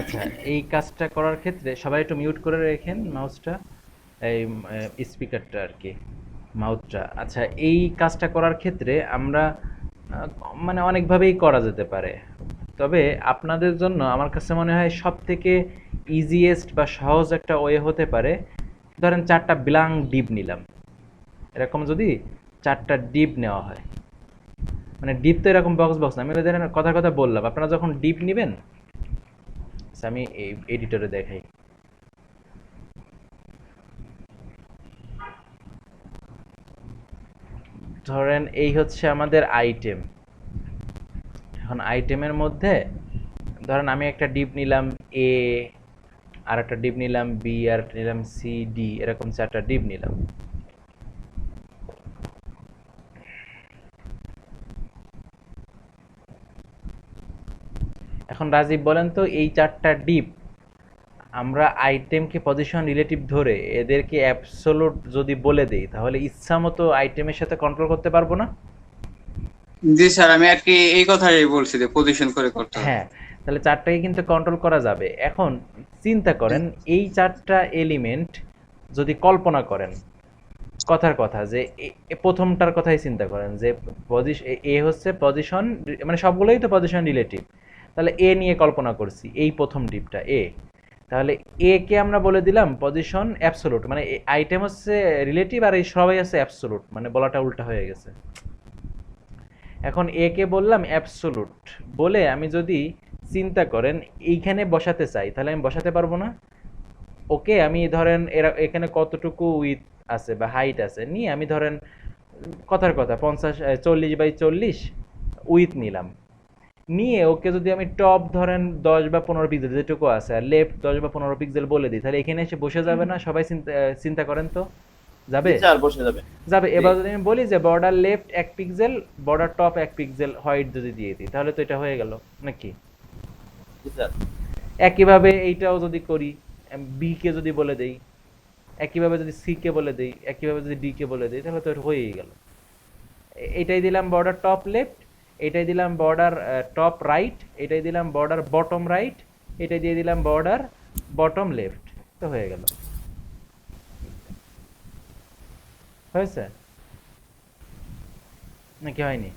আচ্ছা, এই কাজটা করার ক্ষেত্রে সবাই একটু মিউট করে রেখেন মাউসটা, এই স্পিকারটা আর কি, মাউথটা। আচ্ছা, এই কাজটা করার ক্ষেত্রে আমরা মানে অনেকভাবেই করা যেতে পারে। তবে আপনাদের জন্য আমার কাছে মনে হয় সব থেকে ইজিয়েস্ট বা সহজ একটা ওয়ে হতে পারে, ধরেন 4টা ব্ল্যাঙ্ক ডিপ নিলাম। এরকম যদি 4টা ডিপ নেওয়া হয়, মানে ডিপ তো এরকম বক্স বক্স না, আমি ওদের কথার কথা বললাম, আপনারা যখন ডিপ নেবেন, আমি এই এডিটরে দেখাই। ধরেন এই হচ্ছে আমাদের আইটেম। এখন আইটেমের মধ্যে ধরেন আমি একটা ডিপ নিলাম এ, আর একটা ডিপ নিলাম বি, আর একটা নিলাম সি ডি, এরকম 4টা ডিপ নিলাম। এখন রাজীব বলেন তো, এই 4টা ডিপ আমরা আইটেমকে পজিশন রিলেটিভ ধরে এদেরকে অ্যাবসোলুট যদি বলে দেই, তাহলে ইচ্ছা মতো আইটেমের সাথে কন্ট্রোল করতে পারবো না? জি স্যার, আমি আর কি এই কথাই বলছি যে পজিশন করে করতে হবে। হ্যাঁ, তাহলে 4টাকে কিন্তু কন্ট্রোল করা যাবে। এখন চিন্তা করেন, এই 4টা এলিমেন্ট যদি কল্পনা করেন, কথার কথা যে প্রথমটার কথাই চিন্তা করেন যে এ হচ্ছে পজিশন, মানে সবগুলোই তো পজিশন রিলেটিভ। তাহলে এ নিয়ে কল্পনা করছি, এই প্রথম ডিপটা এ। তাহলে এ কে আমরা বলে দিলাম পজিশন অ্যাবসোলুট, মানে আইটেম হচ্ছে রিলেটিভ আর এই সবাই আছে অ্যাবসোলুট, মানে বলাটা উল্টা হয়ে গেছে। এখন এ কে বললাম অ্যাবসোলুট বলে আমি যদি চিন্তা করেন এইখানে বসাতে চাই, তাহলে আমি বসাতে পারবো না। ওকে, আমি ধরেন এরা এখানে কতটুকু উইথ আছে বা হাইট আছে নিয়ে আমি ধরেন কথার কথা 40x40 উইথ নিলাম। নিয়ে ওকে যদি আমি টপ ধরেন 10 বা 15 পিক্সেল যেটুকু আছে, আর লেফট 10 বা 15 পিক্সেল বলে দিই, তাহলে এখানে এসে বসে যাবে না? সবাই চিন্তা চিন্তা করেন তো, জি যাবে? স্যার, বসে যাবে। যাবে। জি এবার যদি আমি বলি যে border left 1 pixel, border top 1 pixel white যদি দিয়ে দিই, তাহলে তো এটা হয়ে গেল নাকি? জি স্যার। একইভাবে এইটাও যদি করি, বি কে যদি বলে দেই, একইভাবে যদি সি কে বলে দেই, একইভাবে যদি ডি কে বলে দেই, তাহলে তো এটা হয়েই গেল। এটাই দিলাম বর্ডার টপ লেফট, এটাই দিলাম বর্ডার টপ রাইট, এটাই দিলাম বর্ডার বটম রাইট, এটাই দিয়ে দিলাম বর্ডার বটম লেফট, তো হয়ে গেল। হয়েছে নাকি হয়নি?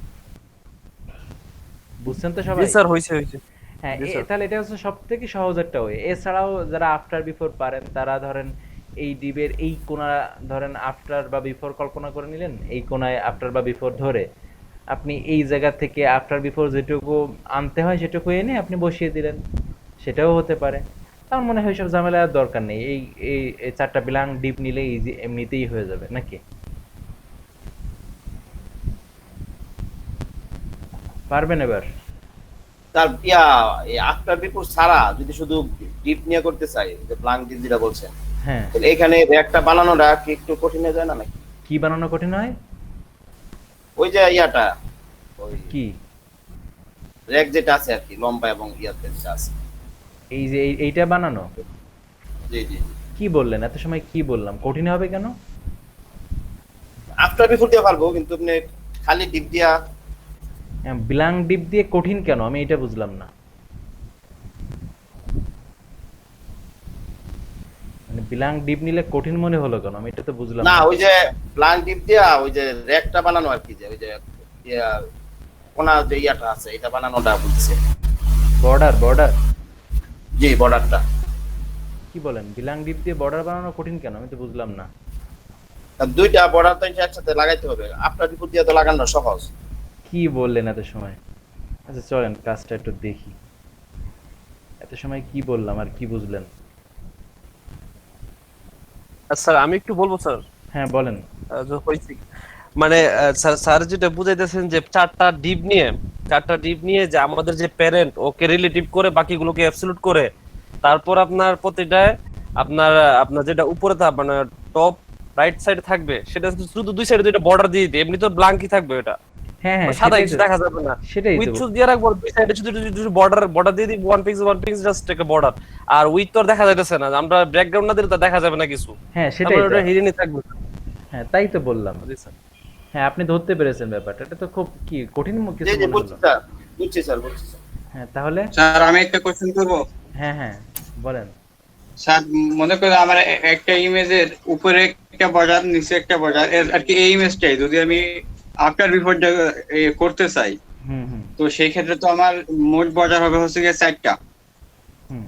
বুঝছেন তো জি সবাই? স্যার, হয়েছে হয়েছে। হ্যাঁ, জি স্যার। তাহলে এটা হচ্ছে সব থেকে সহজ একটা ওয়ে। এছাড়াও যারা আফটার বিফোর পারেন, তারা ধরেন এই ডিবের এই কোণা ধরেন আফটার বা বিফোর কল্পনা করে নিলেন, এই কোণায় আফটার বা বিফোর ধরে আপনি এই জায়গা থেকে আফটার বিফোর যেটুকু আনতে হয় সেটুকু এনে আপনি বসিয়ে দিলেন, সেটাও হতে পারে। আমার মনে হয় সব ঝামেলা আর দরকার নেই, এই এই এই 4টা ব্ল্যাঙ্ক ডিপ নিলে ইজি এমনিতেই হয়ে যাবে নাকি? পারবেন এবার? তার আফটার বিফোর ছাড়া যদি শুধু ডিপ নিয়ে করতে চাই, যে ব্লাঙ্ক ডিপ যেটা বলছেন, হ্যাঁ। তাহলে এখানে একটা বানানোটা কি একটু কঠিন হয়ে যায় না নাকি? কি বানানো কঠিন হয়? ওই যে ওই কি? র্যাক যেটা আছে আর কি, লম্বা এবং ইয়াতে যেটা আছে। এই যে এইটা বানানো? জি জি। কি বললেন এত সময়, কি বললাম কঠিন হবে কেন? আফটার বিফোর দিয়ে পারবো, কিন্তু আপনি খালি ডিপ দিয়া। ব্ল্যাঙ্ক ডিপ দিয়ে কঠিন কেন, আমি এটা বুঝলাম না। মানে ব্ল্যাঙ্ক ডিপ নিলে কঠিন মনে হলো কেন, আমি এটা তো বুঝলাম না, না। ওই যে ব্লাঙ্ক ডিপ দিয়া ওই যে র্যাকটা বানানো আর কি, যে ওই যে ইয়া কোনা যে আছে, এটা বানানোটা বলছে। Border border? জি, বর্ডারটা। কি বলেন, ব্ল্যাঙ্ক ডিপ দিয়ে বর্ডার বানানো কঠিন কেন, আমি তো বুঝলাম না। দুইটা বর্ডার তো একসাথে লাগাইতে হবে, আফটার বিফোর দিয়ে তো লাগানো সহজ। কি বললেন এত সময়? আচ্ছা চলেন কাজটা একটু দেখি, এত সময় কি বললাম আর কি বুঝলেন? স্যার আমি একটু বলবো স্যার। হ্যাঁ বলেন। হয়েছে কি? মানে স্যার স্যার যেটা বুঝাইতেছেন যে চারটা ডিপ নিয়ে যে আমাদের যে প্যারেন্ট ওকে রিলেটিভ করে বাকিগুলোকে অ্যাবসলিউট করে, তারপর আপনার প্রতিটায় আপনার আপনার যেটা উপরে মানে টপ রাইট সাইডে থাকবে সেটা শুধু দুই সাইডে দুইটা বর্ডার দিয়ে দিই, এমনি তো ব্ল্যাঙ্কই থাকবে ওটা, হ্যাঁ হ্যাঁ, সাদা সেটাই কিছু তো, দেখা যাবে না। সেটাই তো। উইথ শুধু দিয়ে রাখবো, দুই সাইডে শুধু শুধু বর্ডার বর্ডার দিয়ে দিই, ওয়ান পিক্স জাস্ট একটা বর্ডার। আর উইথ তো আর দেখা যাইতেছে না, আমরা ব্যাকগ্রাউন্ড না দিলে তো দেখা যাবে না কিছু, হ্যাঁ সেটাই তারপরে তো। ওটা হিডেনই থাকবে। হ্যাঁ তাই তো বললাম। জি স্যার। হ্যাঁ, আপনি ধরতে পেরেছেন ব্যাপারটা, এটা তো খুব কঠিন জি কিছু জি, মনে বুঝছি হলো। স্যার, বুঝছি স্যার, বুঝছি স্যার। হ্যাঁ তাহলে? স্যার, আমি একটা কোশ্চেন করবো? হ্যাঁ হ্যাঁ, বলেন। স্যার মনে করেন আমার একটা ইমেজের উপরে একটা বর্ডার নিচে একটা বর্ডার আর কি, এই ইমেজটাই যদি আমি আফটার বিফোর করতে চাই, হুম হুম তো সেই ক্ষেত্রে তো আমার মোট বর্ডার হবে হচ্ছে গিয়ে 4টা। হুম।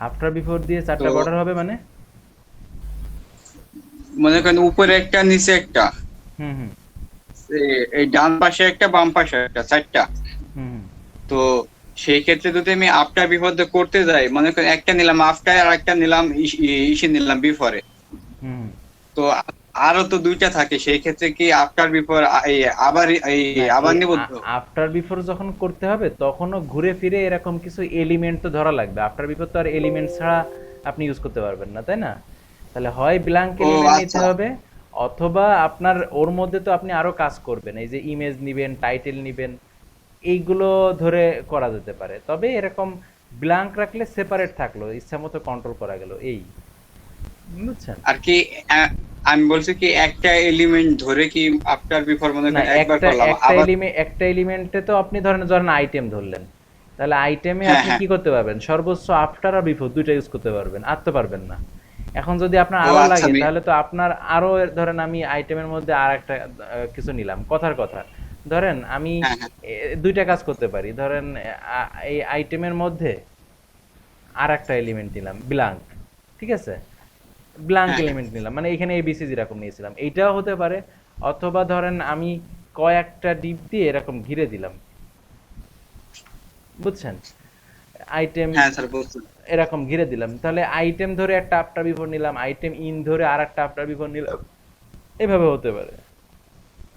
আফটার বিফোর দিয়ে তো 4টা বর্ডার হবে মানে? মনে করেন উপরে একটা নিচে একটা, হুম হুম এই ডান পাশে একটা বাম পাশে একটা, 4টা। হুম হুম তো সেই ক্ষেত্রে যদি আমি আফটার বিফোর করতে যাই, মনে করেন একটা নিলাম আফটার আর একটা নিলাম ইসে নিলাম বিফোরে, হুম হুম। তো আরো তো 2টা থাকে, সেই ক্ষেত্রে কি আফটার বিফোর আবার না, আবার এই নিব তো? আফটার বিফোর যখন করতে হবে তখনও ঘুরে ফিরে এরকম কিছু এলিমেন্ট তো ধরা লাগবে। আফটার বিফোর তো আর এলিমেন্ট ছাড়া আপনি ইউজ করতে পারবেন না, তাই না? তাহলে হয় ব্ল্যাঙ্ক ও এলিমেন্ট নিতে আচ্ছা। হবে, অথবা আপনার ওর মধ্যে তো আপনি আরো কাজ করবেন, এই যে ইমেজ নিবেন, টাইটেল নিবেন, এইগুলো ধরে করা যেতে পারে। তবে এরকম ব্ল্যাঙ্ক রাখলে সেপারেট থাকলো, ইচ্ছা মতো কন্ট্রোল করা গেল, এই, বুঝছেন? আর কি আমি বলছি কি একটা এলিমেন্ট ধরে কি আফটার বিফোর মনে না, করেন একবার একটা করলাম একটা আবার। এলিমেন্ট, একটা এলিমেন্টে তো আপনি ধরেন ধরেন আইটেম ধরলেন, তাহলে আইটেমে হ্যাঁ আপনি হ্যাঁ। কি করতে পারবেন? সর্বোচ্চ আফটার আর বিফোর দুইটা ইউজ করতে পারবেন, আর তো পারবেন না। এখন যদি আপনার ও আরো আচ্ছা লাগে তাহলে তো আপনার আরো, ধরেন আমি আইটেমের মধ্যে আর একটা কিছু নিলাম, কথার কথা, ধরেন আমি হ্যাঁ হ্যাঁ দুইটা কাজ করতে পারি। ধরেন এই আইটেমের মধ্যে আর একটা এলিমেন্ট নিলাম ব্ল্যাঙ্ক, ঠিক আছে? ব্ল্যাঙ্ক হ্যাঁ হ্যাঁ এলিমেন্ট নিলাম, মানে এখানে এবিসি যেরকম নিয়েছিলাম এইটাও হতে পারে। অথবা ধরেন আমি কয়েকটা ডিপ দিয়ে এরকম ঘিরে দিলাম, বুঝছেন? আইটেম হ্যাঁ স্যার বুঝছি। এরকম ঘিরে দিলাম, তাহলে আইটেম ধরে একটা আফটার বিফোর নিলাম, আইটেম ইন ধরে আর একটা আফটার বিফোর নিলাম, এভাবে হতে পারে,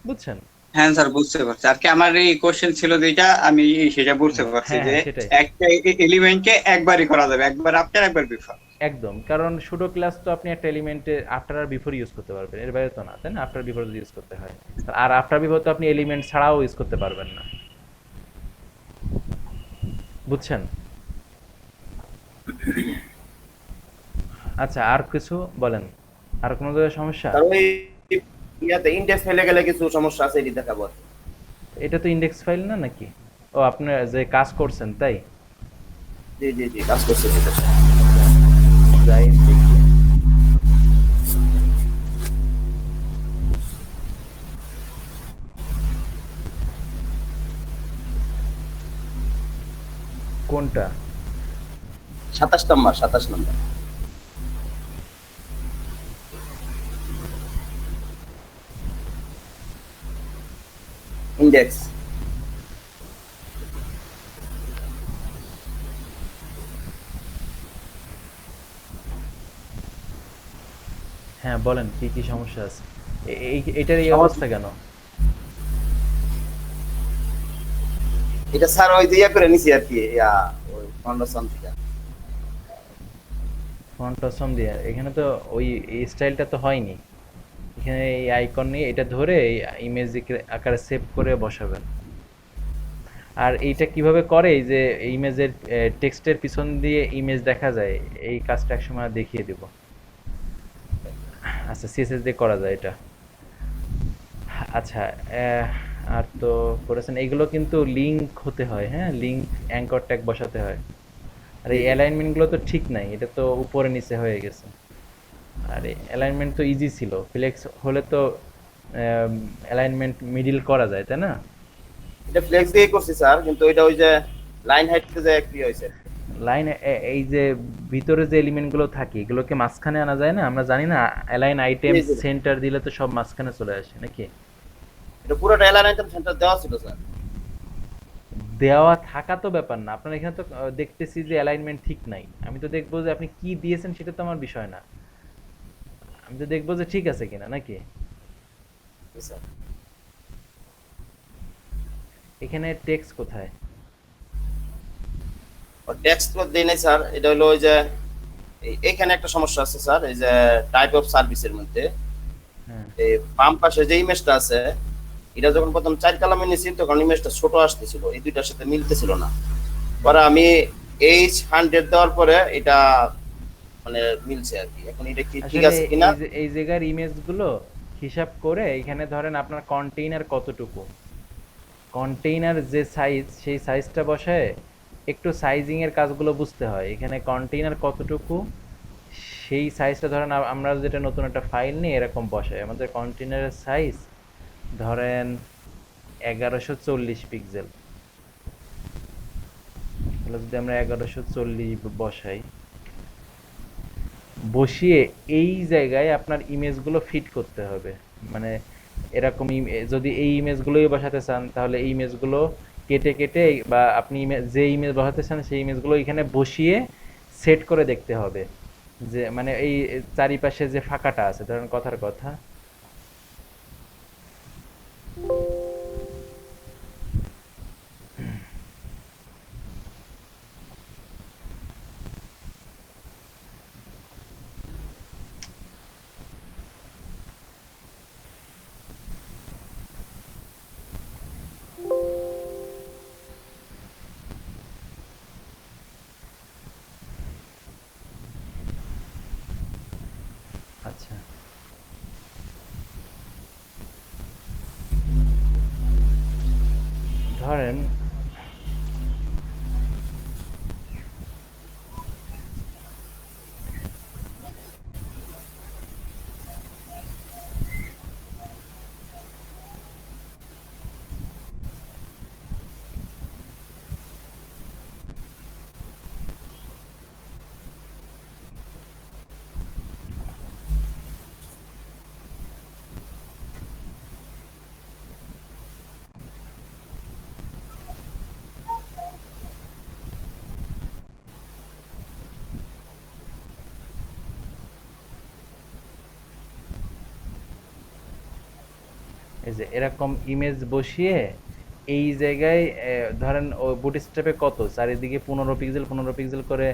বুঝছেন? হ্যাঁ স্যার বুঝতে পারছি। আর কি আমার এই কোশ্চেন ছিল যেটা, আমি সেটা বুঝতে পারছি হ্যাঁ যে হ্যাঁ, সেটাই। একটা এলিমেন্টকে একবারই করা যাবে, একবার আফটার একবার বিফোর। একদম, কারণ সুডো ক্লাস তো আপনি একটা এলিমেন্টে আফটার আর বিফোর ইউজ করতে পারবেন, এর বাইরে তো না, তাই না? আফটার বিফোর ইউজ করতে হয়, আর আফটার বিফোর তো আপনি এলিমেন্ট ছাড়াও ইউজ করতে পারবেন না, বুঝছেন? আচ্ছা, আর কিছু বলেন, আর কোনো জায়গায় সমস্যা? তার ওই ইয়াতে ইন্ডেক্স ফেলে গেলে কিছু সমস্যা আছে এটি দেখাবো আর কি। এটা তো ইন্ডেক্স ফাইল না নাকি? ও, আপনি যে কাজ করছেন তাই? জি জি জি, কাজ করছে সেটা। যাই দেখি। কোনটা? 27 নম্বর, 27 নম্বর ইন্ডেক্স। হ্যাঁ বলেন, কি কি সমস্যা আছে? এটার এই অবস্থা কেন? এটা স্যার ওই যে ইয়া করে নিছি আর কি, ওই ফাউন্ডেশন থেকে। ফন্ট অসম দিয়ে এখানে তো ওই এই স্টাইলটা তো হয়নি। এখানে এই আইকন নিয়ে এটা ধরে এই ইমেজ আকারে সেভ করে বসাবেন। আর এইটা কিভাবে করে, এই যে ইমেজের টেক্সটের পিছন দিয়ে ইমেজ দেখা যায়, এই কাজটা একসময় দেখিয়ে দেব। আচ্ছা, সিএসএস দিয়ে করা যায় এটা। আচ্ছা, আর তো করেছেন, এগুলো কিন্তু লিংক হতে হয়, হ্যাঁ, লিংক অ্যাঙ্কর ট্যাগ বসাতে হয়। আর এই অ্যালাইনমেন্টগুলো তো ঠিক নাই, এটা তো উপরে নিচে হয়ে গেছে। আর অ্যালাইনমেন্ট তো ইজি ছিল, ফ্লেক্স হলে তো অ্যালাইনমেন্ট মিডিল করা যায়, তাই না? এটা ফ্লেক্স দিয়ে করছি স্যার, কিন্তু ওইটা ওই যে লাইন হাইটতে যে কি হয়েছে। লাইন, এই যে ভিতরে যে এলিমেন্টগুলো থাকে এগুলোকে মাঝখানে আনা যায় না? আমরা জানি না, অ্যালাইন আইটেম জি জি, সেন্টার দিলে তো সব মাঝখানে চলে আসে নাকি? এটা পুরোটা এলাইন আইটেম সেন্টার দেওয়া ছিল স্যার। দেওয়া থাকা তো ব্যাপার না, আপনার এখানে তো দেখতেছি যে অ্যালাইনমেন্ট ঠিক নাই। আমি তো দেখবো যে আপনি কি দিয়েছেন, সেটা তো আমার বিষয় না, আমি তো দেখবো যে ঠিক আছে কিনা, নাকি? জি স্যার। এখানে টেক্সট কোথায়? ও টেক্সট তো দেই নাই স্যার, এটা হলো ওই যে এইখানে একটা সমস্যা আছে স্যার, এই যে টাইপ অফ সার্ভিসের মধ্যে হ্যাঁ। এই বাম পাশে যে ইমেজটা আছে, এটা যখন প্রথম 4 কলামে নিয়েছি তখন ইমেজটা ছোট আসতেছিল, এই দুইটার সাথে মিলতেছিল না। পরে আমি H100 দেওয়ার পরে এটা মানে মিলছে আর কি। এখন এটা কি ঠিক আসলে আছে কিনা। এই জায়গার ইমেজগুলো হিসাব করে এখানে ধরেন আপনার কন্টেইনার কতটুকু, কন্টেইনার যে সাইজ, সেই সাইজটা বসায় একটু সাইজিং এর কাজগুলো বুঝতে হয়। এখানে কন্টেইনার কতটুকু সেই সাইজটা ধরেন আমরা যেটা নতুন একটা ফাইল নিয়ে এরকম বসাই, আমাদের কন্টেইনারের সাইজ ধরেন 1140 পিক্সেল। তাহলে যদি আমরা 1140 বসাই, বসিয়ে এই জায়গায় আপনার ইমেজগুলো ফিট করতে হবে। মানে এরকম যদি এই ইমেজগুলোই বসাতে চান তাহলে এই ইমেজগুলো কেটে কেটে বা আপনি যে ইমেজ বসাতে চান সেই ইমেজগুলো এখানে বসিয়ে সেট করে দেখতে হবে যে মানে এই চারিপাশে যে ফাঁকাটা আছে, ধরেন কথার কথা আচ্ছা ধরেন এই যে এরকম ইমেজ বসিয়ে এই জায়গায় ধরেন ও বুটস্ট্র্যাপে কত চারিদিকে 15 পিক্সেল করে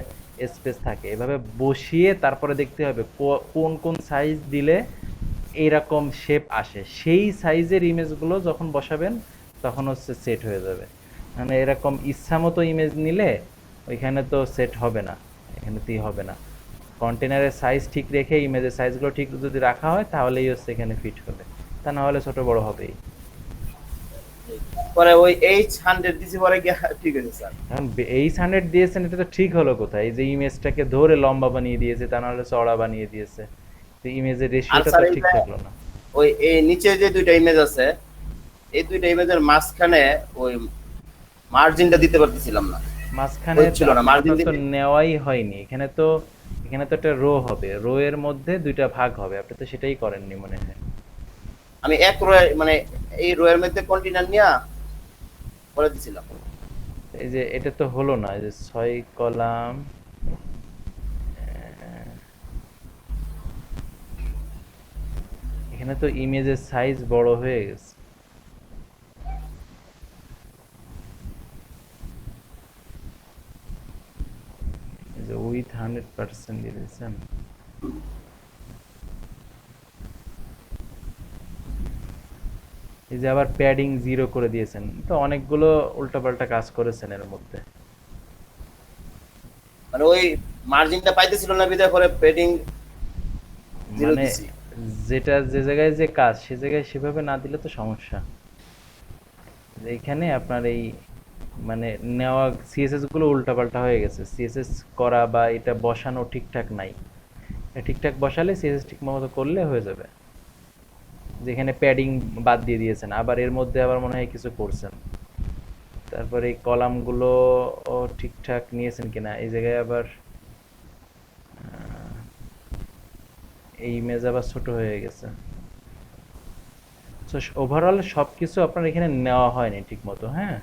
স্পেস থাকে, এভাবে বসিয়ে তারপরে দেখতে হবে কোন কোন সাইজ দিলে এইরকম শেপ আসে, সেই সাইজের ইমেজগুলো যখন বসাবেন তখন হচ্ছে সেট হয়ে যাবে। মানে এরকম ইচ্ছা মতো ইমেজ নিলে ওইখানে তো সেট হবে না, এখানেতেই হবে না। কন্টেনারের সাইজ ঠিক রেখে ইমেজের সাইজগুলো ঠিক যদি রাখা হয় তাহলেই হচ্ছে এখানে ফিট হবে, তা না হলে ছোট বড় হবেই। পরে ওই H100 দিছি পরে গিয়া ঠিক আছে স্যার। এখন 800 দিয়েছেন, এটা তো ঠিক হলো কোথায়? এই যে ইমেজটাকে ধরে লম্বা বানিয়ে দিয়েছে, তা নাহলে চড়া বানিয়ে দিয়েছে, তো ইমেজের আর রেশিওটা স্যার তো এই ঠিক যে থাকলো না। ওই এই নিচে যে দুইটা ইমেজ আছে, এই দুইটা ইমেজের মাঝখানে ওই মার্জিনটা দিতে পারতেছিলাম না, মাঝখানে হচ্ছিল না মার্জিন আপনার তো দিতে। নেওয়াই হয়নি, এখানে তো একটা রো হবে, রো এর মধ্যে দুইটা ভাগ হবে, আপনি তো সেটাই করেননি মনে হয়। আমি এক রো মানে এই রো এর মধ্যে কন্টেইনার নিয়া করে দিছিলাম। এই যে এটা তো হলো না, এই যে 6 কলাম, এখানে তো ইমেজের সাইজ বড় হয়ে গেছে। এই যে উইথ 100% দিয়ে দিয়েছেন, এই যে আবার প্যাডিং 0 করে দিয়েছেন, তো অনেকগুলো উল্টাপাল্টা কাজ করেছেন এর মধ্যে। মানে ওই মার্জিনটা পাইতেছিল না বিদায় করে পেডিং 0 মানে দিছি। যেটা যে জায়গায় যে কাজ সে জায়গায় সেভাবে না দিলে তো সমস্যা। এইখানে আপনার এই মানে নেওয়া সিএসএস গুলো উল্টাপাল্টা হয়ে গেছে, সিএসএস করা বা এটা বসানো ঠিকঠাক নাই। এটা ঠিকঠাক বসালে সিএসএস ঠিক মতো করলে হয়ে যাবে। যেখানে প্যাডিং বাদ দিয়ে দিয়েছেন, আবার এর মধ্যে আবার মনে হয় কিছু করছেন। তারপরে এই কলামগুলো ও ঠিকঠাক নিয়েছেন কিনা, এই জায়গায় আবার এই ইমেজ আবার ছোট হয়ে গেছে। সো ওভারঅল সবকিছু আপনার এখানে নেওয়া হয়নি ঠিক মতো। হ্যাঁ,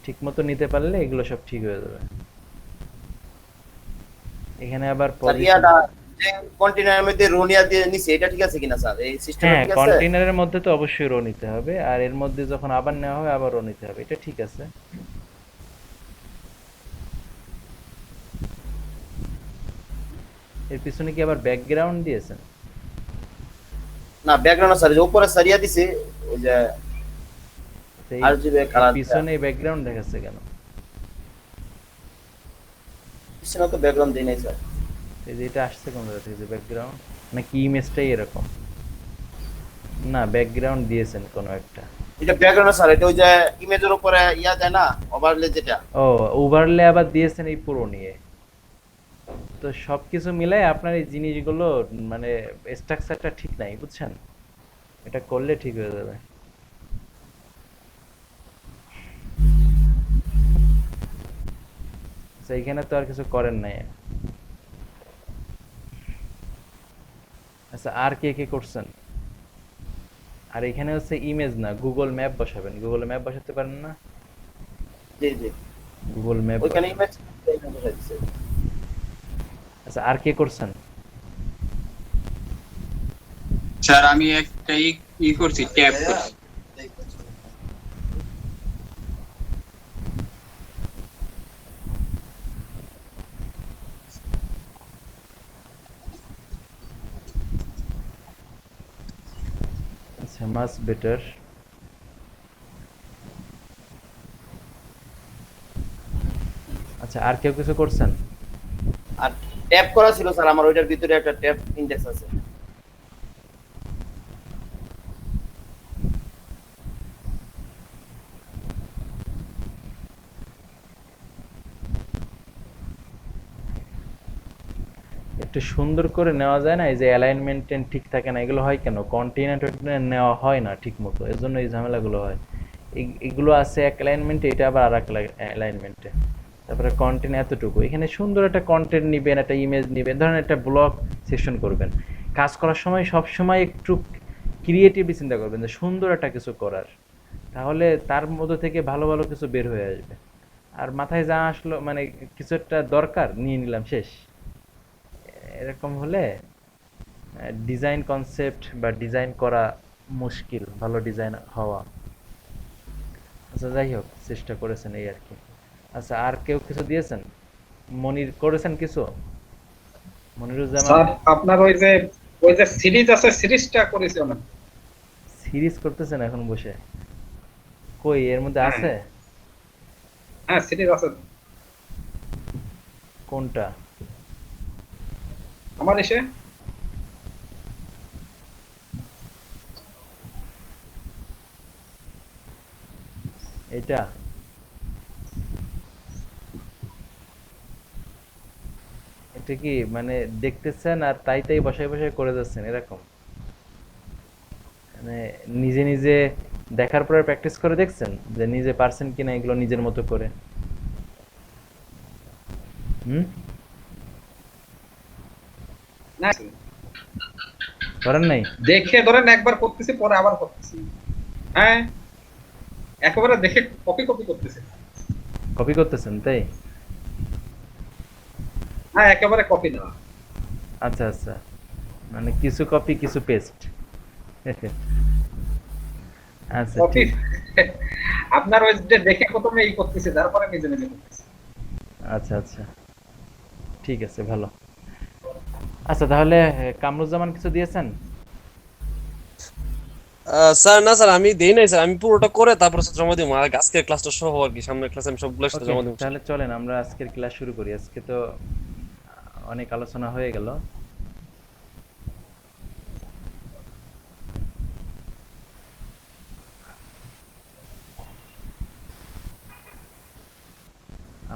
ঠিক মতো নিতে পারলে এগুলো সব ঠিক হয়ে যাবে। এখানে আবার স্যার পজিশন, ইয়াটা যে কন্টেইনারের মধ্যে রো নিয়া দিয়ে নিছি এটা ঠিক আছে কিনা স্যার? এই সিস্টেমটা হ্যাঁ ঠিক আছে? কন্টেইনারের মধ্যে তো অবশ্যই রো নিতে হবে, আর এর মধ্যে যখন আবার নেওয়া হবে আবার রো নিতে হবে, এটা ঠিক আছে। এর পিছনে কি আবার ব্যাকগ্রাউন্ড দিয়েছেন? না ব্যাকগ্রাউন্ড স্যার যে উপরে সারিয়া দিছি ওই যে তো এই আরজিবি কালার পিছনে ব্যাকগ্রাউন্ড দেখাচ্ছে কেন? পিছনে তো ব্যাকগ্রাউন্ড দেই নাই স্যার। এই যে এটা আসছে কোন জায়গা থেকে, যে ব্যাকগ্রাউন্ড নাকি ইমেজটাই এরকম? না ব্যাকগ্রাউন্ড দিয়েছেন কোনো একটা। এটা ব্যাকগ্রাউন্ড স্যার, এটা ওই যে ইমেজের উপরে ইয়া দেয় না, ওভারলে যেটা। ও, ওভারলে আবার দিয়েছেন এই পুরো নিয়ে। তো সবকিছু মিলাই আপনার এই জিনিসগুলো মানে স্ট্রাকচারটা ঠিক নাই, বুঝছেন? এটা করলে ঠিক হয়ে যাবে। আচ্ছা, এখানে তো আর কিছু করেন নাই। আচ্ছা, আর কে কে করছেন? আর এখানে হচ্ছে ইমেজ না, গুগল ম্যাপ বসাবেন। গুগল ম্যাপ বসাতে পারেন না? জি জি, গুগল ম্যাপ ওইখানে ইমেজ বসাই দিছে। আচ্ছা, আর কে করছেন? স্যার আমি একটা ই করছি, ট্যাব করছি। আচ্ছা, মাচ বেটার। আচ্ছা, আর কেউ কিছু করছেন? আর ট্যাব করা ছিল স্যার, আমার ওইটার ভিতরে একটা ট্যাব ইন্ডেক্স আছে। একটু সুন্দর করে নেওয়া যায় না? এই যে অ্যালাইনমেন্ট ঠিক থাকে না, এগুলো হয় কেন? কন্টিনেন্ট নেওয়া হয় না ঠিক মতো, এর জন্য এই ঝামেলাগুলো হয়। এগুলো আছে এক অ্যালাইনমেন্টে, এটা আবার আর এক অ্যালাইনমেন্টে। তারপরে কন্টেন্ট এতটুকু, এখানে সুন্দর একটা কন্টেন্ট নিবেন, একটা ইমেজ নিবেন, ধরেন একটা ব্লগ সেশন করবেন। কাজ করার সময় সব সময় একটু ক্রিয়েটিভলি চিন্তা করবেন যে সুন্দর একটা কিছু করার, তাহলে তার মধ্যে থেকে ভালো ভালো কিছু বের হয়ে আসবে। আর মাথায় যা আসলো মানে কিছু একটা দরকার নিয়ে নিলাম, শেষ। এরকম হলে ডিজাইন কনসেপ্ট বা ডিজাইন করা মুশকিল, ভালো ডিজাইন হওয়া। আচ্ছা, যাই হোক, চেষ্টা করেছেন এই আর কি। আচ্ছা, আর কেউ কিছু দিয়েছেন? মনির করেছেন কিছু? মনিরুজ্জামান স্যার আপনার ওই যে সিরিজ আছে, সিরিজটা করেছি অনেক। সিরিজ করতেছেন এখন বসে? কই এর মধ্যে হ্যাঁ আছে? হ্যাঁ, সিরিজ আছে কোনটা? আমার এসে। এটা এটা কি মানে দেখতেছেন আর তাই তাই বসায় বসায় করে যাচ্ছেন এরকম? মানে নিজে নিজে দেখার পরে প্র্যাকটিস করে দেখছেন যে নিজে পারছেন কিনা এগুলো নিজের মতো করে? হুম, না, করেন নাই? দেখে ধরেন একবার করতেছি, পরে আবার করতেছি। হ্যাঁ, একেবারে দেখে কপি কপি করতেছি। কপি করতেছেন তাই? হ্যাঁ, একেবারে কপি না। আচ্ছা আচ্ছা, মানে কিছু কপি কিছু পেস্ট। আচ্ছা, কপি ঠিক। আপনার ওই যে দেখে প্রথমে এই করতেছি, তারপরে নিজে নিজে করতেছি। আচ্ছা আচ্ছা, ঠিক আছে, ভালো। আচ্ছা, তাহলে কামরুজ্জামান কিছু দিয়েছেন? স্যার না স্যার, আমি দেই নাই স্যার, আমি পুরোটা করে তারপর জমা দিব। আর আজকের ক্লাসটা সহ আর কি, সামনের ক্লাসে আমি সবগুলো একসাথে ওকে, জমা দিব। তাহলে চলেন আমরা আজকের ক্লাস শুরু করি। আজকে তো অনেক আলোচনা হয়ে গেল।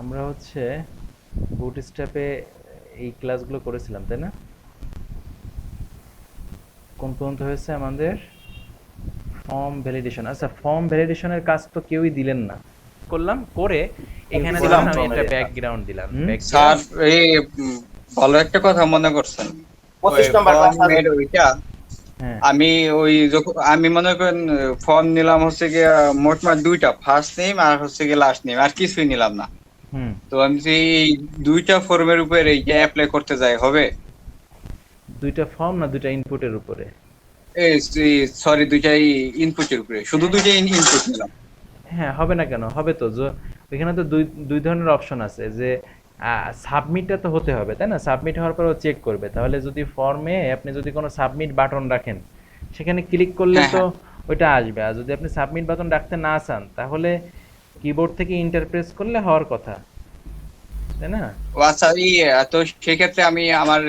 আমরা হচ্ছে বুটস্ট্র্যাপে এই ক্লাসগুলো করেছিলাম, তাই না? কোন পর্যন্ত হয়েছে আমাদের? Form validation. আচ্ছা, ফর্ম ভ্যালিডেশনের কাজ তো কেউই দিলেন না। করলাম করে এখানে দিলাম ধরেন আমি form একটা validation। ব্যাকগ্রাউন্ড দিলাম। স্যার এই ভালো একটা কথা মনে করছেন। 25 নাম্বার ফর্ম ক্লাস আছে। মেড ওইটা হ্যাঁ। আমি ওই যখন আমি মনে করেন ফর্ম নিলাম হচ্ছে গিয়ে মোটমাট দুইটা, ফার্স্ট নেম আর হচ্ছে গিয়ে লাস্ট নেম, আর কিছুই নিলাম না। হুম। তো আমি যে এই দুইটা ফর্মের উপরে এইটা অ্যাপ্লাই করতে যাই হবে? দুইটা ফর্ম না দুইটা ইনপুটের উপরে? সরি, দুইটাই ইনপুটের উপরে, শুধু দুইটাই ইনপুট নিলাম। হ্যাঁ, হবে না কেন? হবে তো। ওইখানে তো দুই দুই ধরনের অপশন আছে যে সাবমিটটা তো হতে হবে, তাই না? সাবমিট হওয়ার পর ও চেক করবে। তাহলে যদি ফর্মে আপনি যদি কোনো সাবমিট বাটন রাখেন, সেখানে ক্লিক করলে হ্যাঁ, তো হ্যাঁ। ওইটা আসবে। আর যদি আপনি সাবমিট বাটন রাখতে না চান, তাহলে কিবোর্ড থেকে ইন্টারপ্রেস করলে হওয়ার কথা। তাই না? ও আচ্ছা, তো সেক্ষেত্রে আমি আমার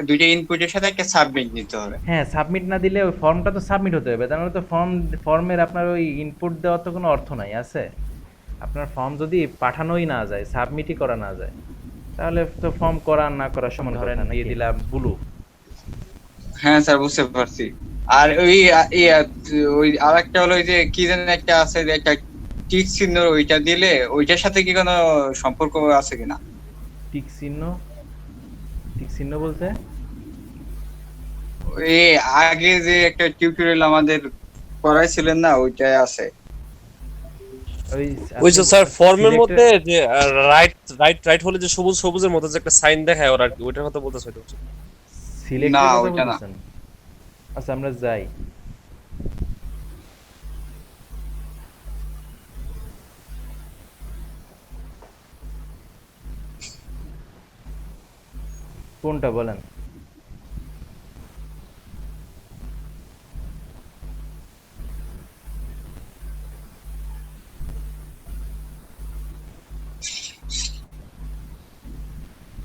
দুইটা ইনপুটের সাথে একটা সাবমিট দিতে হবে। হ্যাঁ, সাবমিট না দিলে ওই ফর্মটা তো সাবমিট হতে হবে, তার মানে তো ফর্মের আপনার ওই ইনপুট দেওয়ার তো কোনো অর্থ নাই আছে। আপনার ফর্ম যদি পাঠানোই না যায়, সাবমিটই করা না যায়, তাহলে তো ফর্ম করা আর না করা সমান ধরেন দিয়ে দিলাম ব্লু। হ্যাঁ স্যার, বুঝতে পারছি। আর ওই ওই আরেকটা হলো ওই যে কি যেন একটা আছে যে একটা টিক চিহ্ন, ওইটা দিলে ওইটার সাথে কি কোনো সম্পর্ক আছে কিনা? টিক চিহ্ন? টিক চিহ্ন বলতে? এই আগে যে একটা টিউটোরিয়াল আমাদের করাইছিলেন না, ওইটাই আছে। ওই ওই যে স্যার ফর্মের সিলেক্টেড মধ্যে যে রাইট রাইট রাইট হলে যে সবুজ সবুজের মধ্যে যে একটা সাইন দেখায় ওরা আর কি, ওইটার কথা বলতেছে হয়তো। সিলেক্টের না, কথা ওইটা না। বলতেছেন? আচ্ছা আমরা যাই। কোনটা বলেন?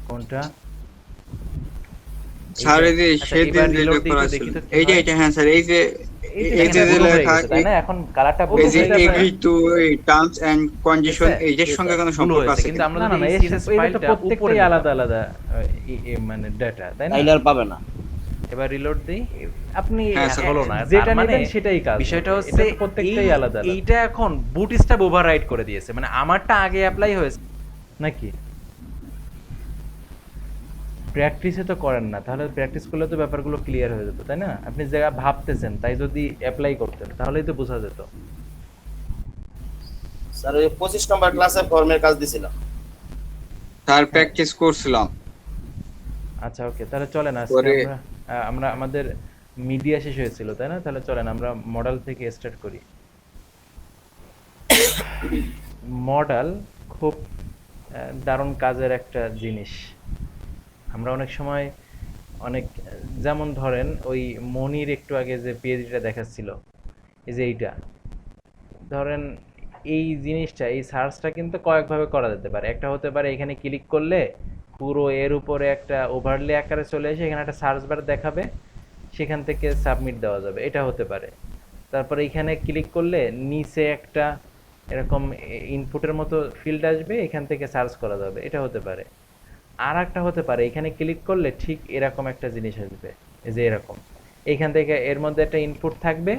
কোনটা? স্যার এইটা? এই যে আচ্ছা সেদিন এবার যেটা রিলোড দিই তো দেখি করাইছিলেন, তো কি এইটা হয়। এটা হ্যাঁ স্যার, এই যে এই এই যে ব্লু হয়ে লেখা গেছে তাই না? এখন কালারটা ব্লু এই যে হয়ে গেছে। Agree to terms and condition, এইটার সঙ্গে কোনো ব্লু সম্পর্ক হয়েছে, আছে কিন্তু কিনা? আমরা না, যদি না, এই এই CSS এটা তো ফাইলটা উপরে প্রত্যেকটাই নিতাম, আলাদা আলাদা মানে ডেটা তাই না? তাইলে আর পাবে না। এবার রিলোড দেই। আপনি হ্যাঁ, স্যার। হলো না, যেটা তার মানে নেবেন সেটাই কাজ বিষয়টা হবে। হচ্ছে এটা তো প্রত্যেকটাই আলাদা আলাদা। এইটা এখন বুটস্ট্র্যাপ ওভাররাইড করে দিয়েছে, মানে আমারটা আগে অ্যাপ্লাই হয়েছে নাকি? প্র্যাকটিসে তো করেন না, তাহলে প্র্যাকটিস করলে তো ব্যাপারগুলো ক্লিয়ার হয়ে যেত তাই না? আপনি যা ভাবতেছেন তাই যদি অ্যাপ্লাই করতেন তাহলেই তো বোঝা যেত। স্যার ওই 25 নম্বর ক্লাসে ফর্মের কাজ দিছিলাম। স্যার প্র্যাকটিস করছিলাম। আচ্ছা ওকে, তাহলে চলেন আজকে পরে আমরা আমাদের মিডিয়া শেষ হয়েছিল তাই না? তাহলে চলেন আমরা মডেল থেকে স্টার্ট করি। মডেল খুব দারুণ কাজের একটা জিনিস। আমরা অনেক সময় অনেক যেমন ধরেন ওই মনির একটু আগে যে পিএইচডিটা দেখাচ্ছিল, এই যে এইটা ধরেন, এই জিনিসটা এই সার্চটা কিন্তু কয়েকভাবে করা যেতে পারে। একটা হতে পারে এখানে ক্লিক করলে পুরো এর উপরে একটা ওভারলে আকারে চলে এসে এখানে একটা সার্চ বার দেখাবে, সেখান থেকে সাবমিট দেওয়া যাবে, এটা হতে পারে। তারপরে এখানে ক্লিক করলে নিচে একটা এরকম ইনপুটের মতো ফিল্ড আসবে, এখান থেকে সার্চ করা যাবে, এটা হতে পারে। আর একটা হতে পারে এখানে ক্লিক করলে ঠিক এরকম একটা জিনিস আসবে, এই যে এরকম, এইখান থেকে এর মধ্যে একটা ইনপুট থাকবে,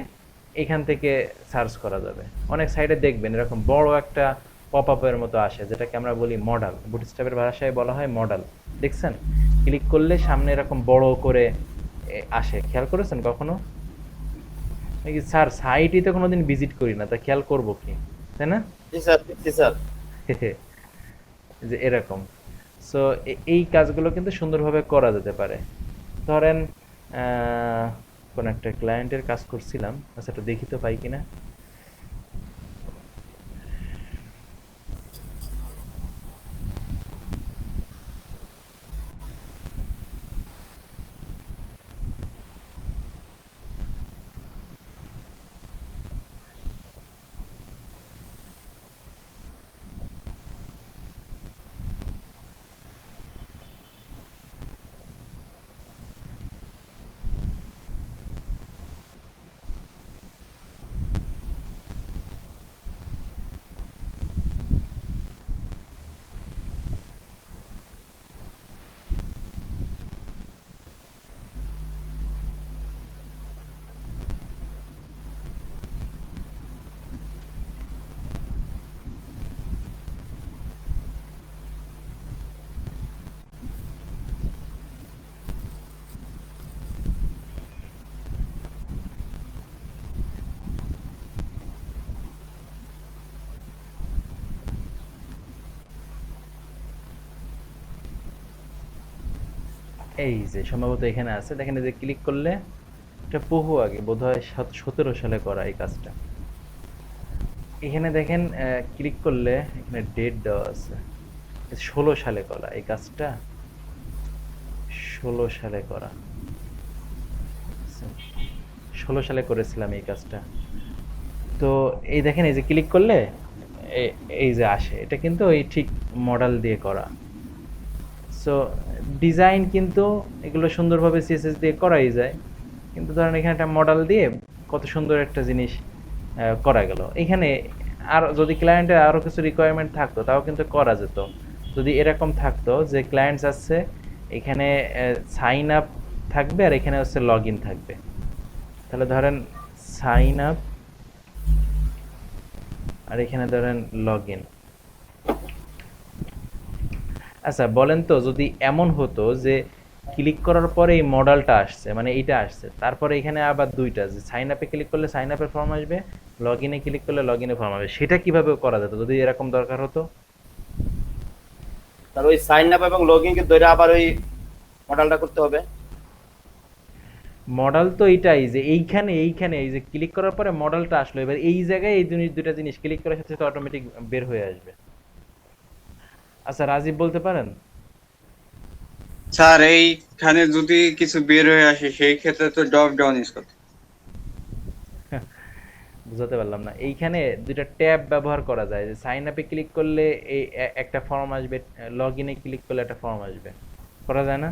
এখান থেকে সার্চ করা যাবে। অনেক সাইডে দেখবেন এরকম বড় একটা পপ আপের মতো আসে, যেটাকে আমরা বলি মডেল, বুটস্ট্র্যাপের ভাষায় বলা হয় মডেল। দেখছেন? ক্লিক করলে সামনে এরকম বড় করে আসে, খেয়াল করেছেন কখনো নাকি? স্যার সাইটই তো কোনোদিন ভিজিট করি না, তা খেয়াল করবো কি, তাই না? জি স্যার, জি স্যার। যে এরকম। সো এই কাজগুলো কিন্তু সুন্দরভাবে করা যেতে পারে। ধরেন কোন একটা ক্লায়েন্টের কাজ করছিলাম, আচ্ছা একটু দেখি তো পাই কিনা। এই যে সম্ভবত এখানে আছে, দেখেন এই যে ক্লিক করলে এটা বহু আগে বোধহয় 17 সালে করা এই কাজটা। এখানে দেখেন ক্লিক করলে এখানে ডেট দেওয়া আছে, 16 সালে করা এই কাজটা, 16 সালে করা, 16 সালে করেছিলাম এই কাজটা। তো এই দেখেন এই যে ক্লিক করলে এই যে আসে, এটা কিন্তু ওই ঠিক মডেল দিয়ে করা। সো ডিজাইন কিন্তু এগুলো সুন্দরভাবে সিএসএস দিয়ে করাই যায়, কিন্তু ধরেন এখানে একটা মডেল দিয়ে কত সুন্দর একটা জিনিস করা গেল। এখানে আর যদি ক্লায়েন্টের আরও কিছু রিকোয়ারমেন্ট থাকতো তাও কিন্তু করা যেত, যদি এরকম থাকতো যে ক্লায়েন্টস আছে এখানে সাইন আপ থাকবে আর এখানে হচ্ছে লগ ইন থাকবে। তাহলে ধরেন সাইন আপ আর এখানে ধরেন লগ ইন। আচ্ছা বলেন তো, যদি এমন হতো যে ক্লিক করার পরে এই মডেলটা আসছে, মানে এইটা আসছে, তারপরে এখানে আবার দুইটা, যে সাইন আপে ক্লিক করলে সাইন আপের ফর্ম আসবে, লগ ইনে ক্লিক করলে লগ ইনের ফর্ম আসবে, সেটা কিভাবে করা যেত যদি এরকম দরকার হতো? তার ওই সাইন আপ এবং লগইন কে ধরে আবার ওই মডেলটা করতে হবে। মডেল তো এইটাই, যে এইখানে এই যে ক্লিক করার পরে মডেলটা আসলো, এবার এই জায়গায় এই দুইটা জিনিস ক্লিক করার সাথে সাথে অটোমেটিক বের হয়ে আসবে। আচ্ছা রাজীব বলতে পারেন? স্যার এইখানে যদি কিছু বের হয়ে আসে সেই ক্ষেত্রে তো ড্রপ ডাউন ইউজ করতে। বুঝাতে পারলাম না। এইখানে দুইটা ট্যাব ব্যবহার করা যায়, যে সাইন আপে ক্লিক করলে এই একটা ফর্ম আসবে, লগ ইনে ক্লিক করলে একটা ফর্ম আসবে, করা যায় না?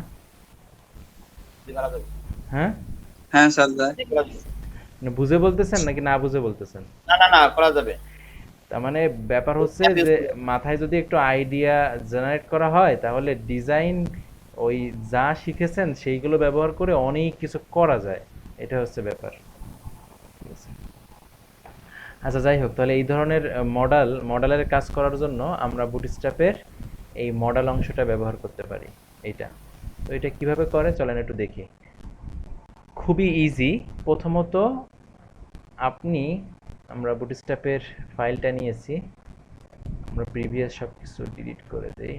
হ্যাঁ, হ্যাঁ স্যার যায়। মানে বুঝে বলতেছেন নাকি না বুঝে বলতেছেন? না না না, করা যাবে। তার মানে ব্যাপার হচ্ছে যে মাথায় যদি একটু আইডিয়া জেনারেট করা হয় তাহলে ডিজাইন ওই যা শিখেছেন সেইগুলো ব্যবহার করে অনেক কিছু করা যায়, এটা হচ্ছে ব্যাপার। ঠিক আছে, আচ্ছা যাই হোক, তাহলে এই ধরনের মডেলের কাজ করার জন্য আমরা বুটস্ট্র্যাপের এই মডেল অংশটা ব্যবহার করতে পারি। এইটা তো এটা কিভাবে করে চলেন একটু দেখি। খুবই ইজি। প্রথমত আপনি, আমরা বুটস্ট্র্যাপের ফাইলটা নিয়েছি, আমরা প্রিভিয়াস সব কিছু ডিলিট করে দেই।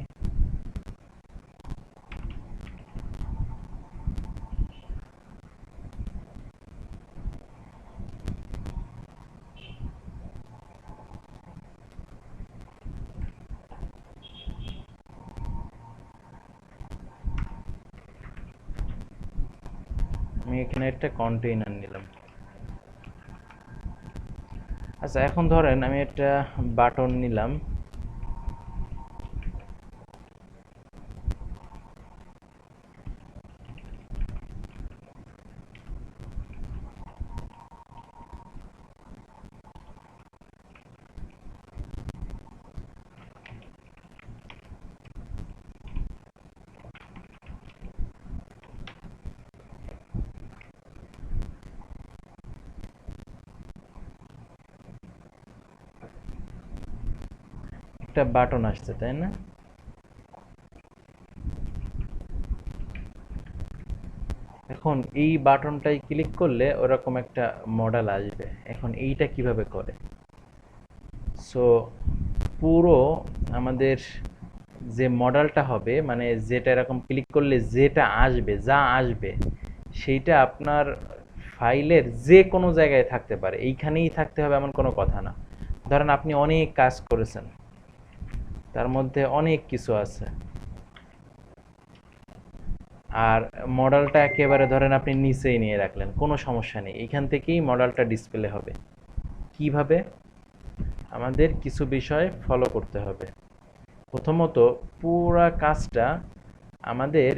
আমি এখানে একটা কন্টেইনার নিলাম। আচ্ছা এখন ধরেন আমি একটা বাটন নিলাম, একটা বাটন আসছে তাই না? এখন এই বাটনটাই ক্লিক করলে ওরকম একটা মডেল আসবে। এখন এইটা কিভাবে করে? সো পুরো আমাদের যে মডেলটা হবে, মানে যেটা এরকম ক্লিক করলে যেটা আসবে, যা আসবে সেইটা আপনার ফাইলের যে কোনো জায়গায় থাকতে পারে, এইখানেই থাকতে হবে এমন কোনো কথা না। ধরেন আপনি অনেক কাজ করেছেন, তার মধ্যে অনেক কিছু আছে, আর মডেলটা একেবারে ধরেন আপনি নিচেই নিয়ে রাখলেন, কোনো সমস্যা নেই, এখান থেকেই মডেলটা ডিসপ্লে হবে। কিভাবে? আমাদের কিছু বিষয় ফলো করতে হবে। প্রথমত পুরা কাজটা আমাদের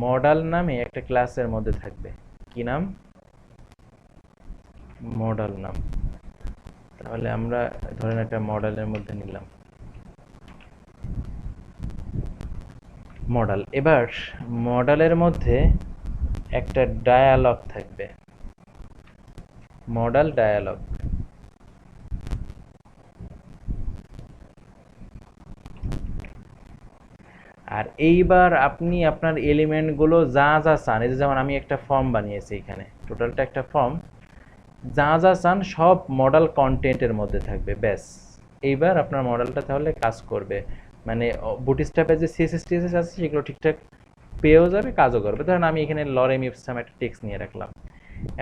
মডেল নামে একটা ক্লাসের মধ্যে থাকবে। কি নাম? মডেল নাম। তাহলে আমরা ধরেন একটা মডেলের মধ্যে নিলাম মডেল। এবার মডেলের মধ্যে একটা ডায়ালগ থাকবে, মডেল ডায়ালগ। আর এইবার আপনি আপনার এলিমেন্টগুলো যা যা চান, এই যে যেমন আমি একটা ফর্ম বানিয়েছি, এখানে টোটালটা একটা ফর্ম, যা যা চান সব মডেল কন্টেন্টের মধ্যে থাকবে, ব্যাস। এইবার আপনার মডেলটা তাহলে কাজ করবে, মানে বুটস্ট্র্যাপে যে সিএসএস টিএসএস আছে সেগুলো ঠিকঠাক পেয়েও যাবে, কাজও করবে। ধরেন আমি এখানে লরেম ইপসাম একটা টেক্সট নিয়ে রাখলাম,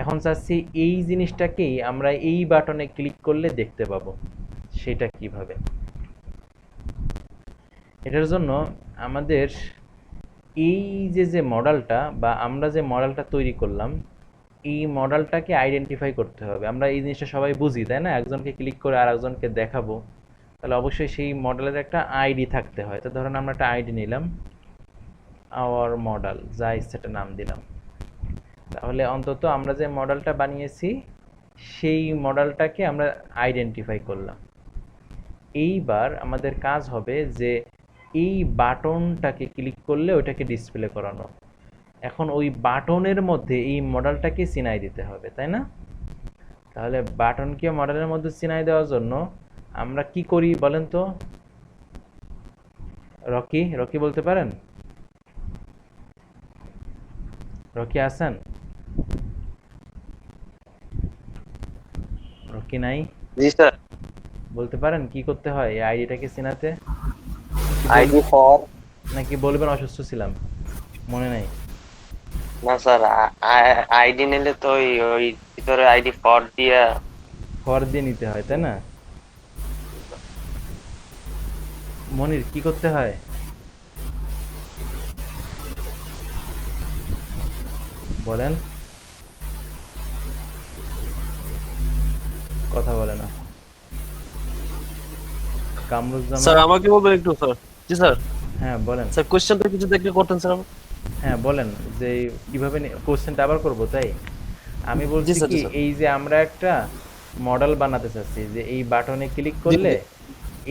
এখন চাচ্ছি এই জিনিসটাকেই আমরা এই বাটনে ক্লিক করলে দেখতে পাবো। সেটা কিভাবে? এটার জন্য আমাদের এই যে মডেলটা বা আমরা যে মডেলটা তৈরি করলাম, এই মডেলটাকে আইডেন্টিফাই করতে হবে। আমরা এই জিনিসটা সবাই বুঝি তাই না? একজনকে ক্লিক করে আর একজনকে দেখাবো, তাহলে অবশ্যই সেই মডেলের একটা আইডি থাকতে হয়। তো ধরেন আমরা একটা আইডি নিলাম, আওয়ার মডেল, যা ইচ্ছেটা নাম দিলাম। তাহলে অন্তত আমরা যে মডেলটা বানিয়েছি সেই মডেলটাকে আমরা আইডেন্টিফাই করলাম। এইবার আমাদের কাজ হবে যে এই বাটনটাকে ক্লিক করলে ওইটাকে ডিসপ্লে করানো। এখন ওই বাটনের মধ্যে এই মডেলটাকে চিনাই দিতে হবে, তাই না? তাহলে বাটনকে মডেলের মধ্যে চিনাই দেওয়ার জন্য আমরা কি করি বলেন তো? রকি, রকি বলতে পারেন? রকি আছেন? রকি নাই? জি স্যার। বলতে পারেন কি করতে হয় এই আইডিটাকে চিনাতে? আইডি ফর, নাকি বলবেন অসুস্থ ছিলাম, মনে নাই? না স্যার, আইডি নিলে তো ওই ভিতরে আইডি ফর দিয়া। ফর দিয়ে নিতে হয়, তাই না? মনির কি করতে হয়? বলেন, কথা বলে না। স্যার কামরুজ্জামান, আমাকে বলবেন একটু স্যার। জি স্যার। হ্যাঁ বলেন। স্যার কোশ্চেনটা কিছু দেখলে করতেন স্যার। হ্যাঁ বলেন যে কিভাবে কোশ্চেনটা আবার করব, তাই? আমি জি বলছি স্যার, কি, জি স্যার। এই যে আমরা একটা মডেল বানাতে চাচ্ছি যে এই বাটনে ক্লিক জি করলে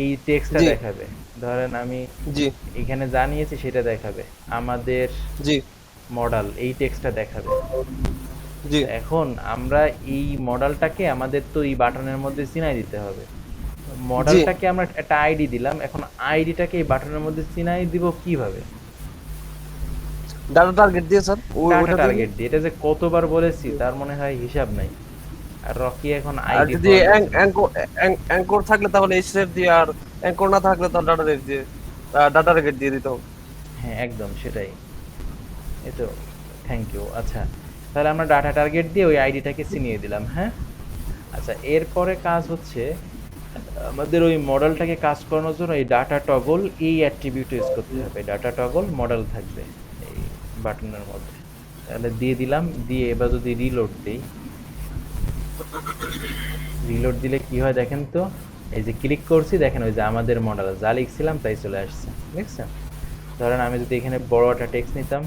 এই টেক্সটটা জি দেখাবে। ধরেন আমি জি এখানে জানিয়েছি সেটা দেখাবে, আমাদের জি মডেল এই টেক্সটটা দেখাবে। জি এখন আমরা এই মডেলটাকে আমাদের তো এই বাটনের মধ্যে চিনাই দিতে হবে। জি। মডেলটাকে আমরা একটা আইডি দিলাম, এখন আইডিটাকে এই বাটনের মধ্যে চিনাই দিব কিভাবে? ডাটা টার্গেট দিয়ে স্যার। ডাটা ওটা দিয়ে। টার্গেট দিয়ে। এটা যে কতবার বলেছি তার মনে হয় হিসাব নাই। আর রকি এখন আর আইডি যদি ফর বলছে না। অ্যাঙ্কর থাকলে তাহলে এইচএফ দিয়ে, আর অ্যাঙ্কর না থাকলে তাহলে ডাটা রেট দিয়ে, ডাটা রেট দিয়ে দিতে হবে। হ্যাঁ একদম সেটাই। এই তো, থ্যাংক ইউ। আচ্ছা, তাহলে আমরা ডাটা টার্গেট দিয়ে ওই আইডিটাকে চিনিয়ে দিলাম, হ্যাঁ? আচ্ছা, এরপরে কাজ হচ্ছে আমাদের ওই মডেলটাকে কাজ করানোর জন্য এই ডাটা টগল এই অ্যাট্রিবিউট ইউজ করতে হবে। ডাটা টগল মডেল থাকবে এই বাটনের মধ্যে। তাহলে দিয়ে দিলাম, দিয়ে এবার যদি রিলোড দিই, রিলোড দিলে কি হয় দেখেন তো? এই যে ক্লিক করছি, দেখেন ওই যে আমাদের মডেল যা লিখছিলাম তাই চলে আসছে, দেখছেন? ধরেন আমি যদি এখানে বড় একটা টেক্সট নিতাম,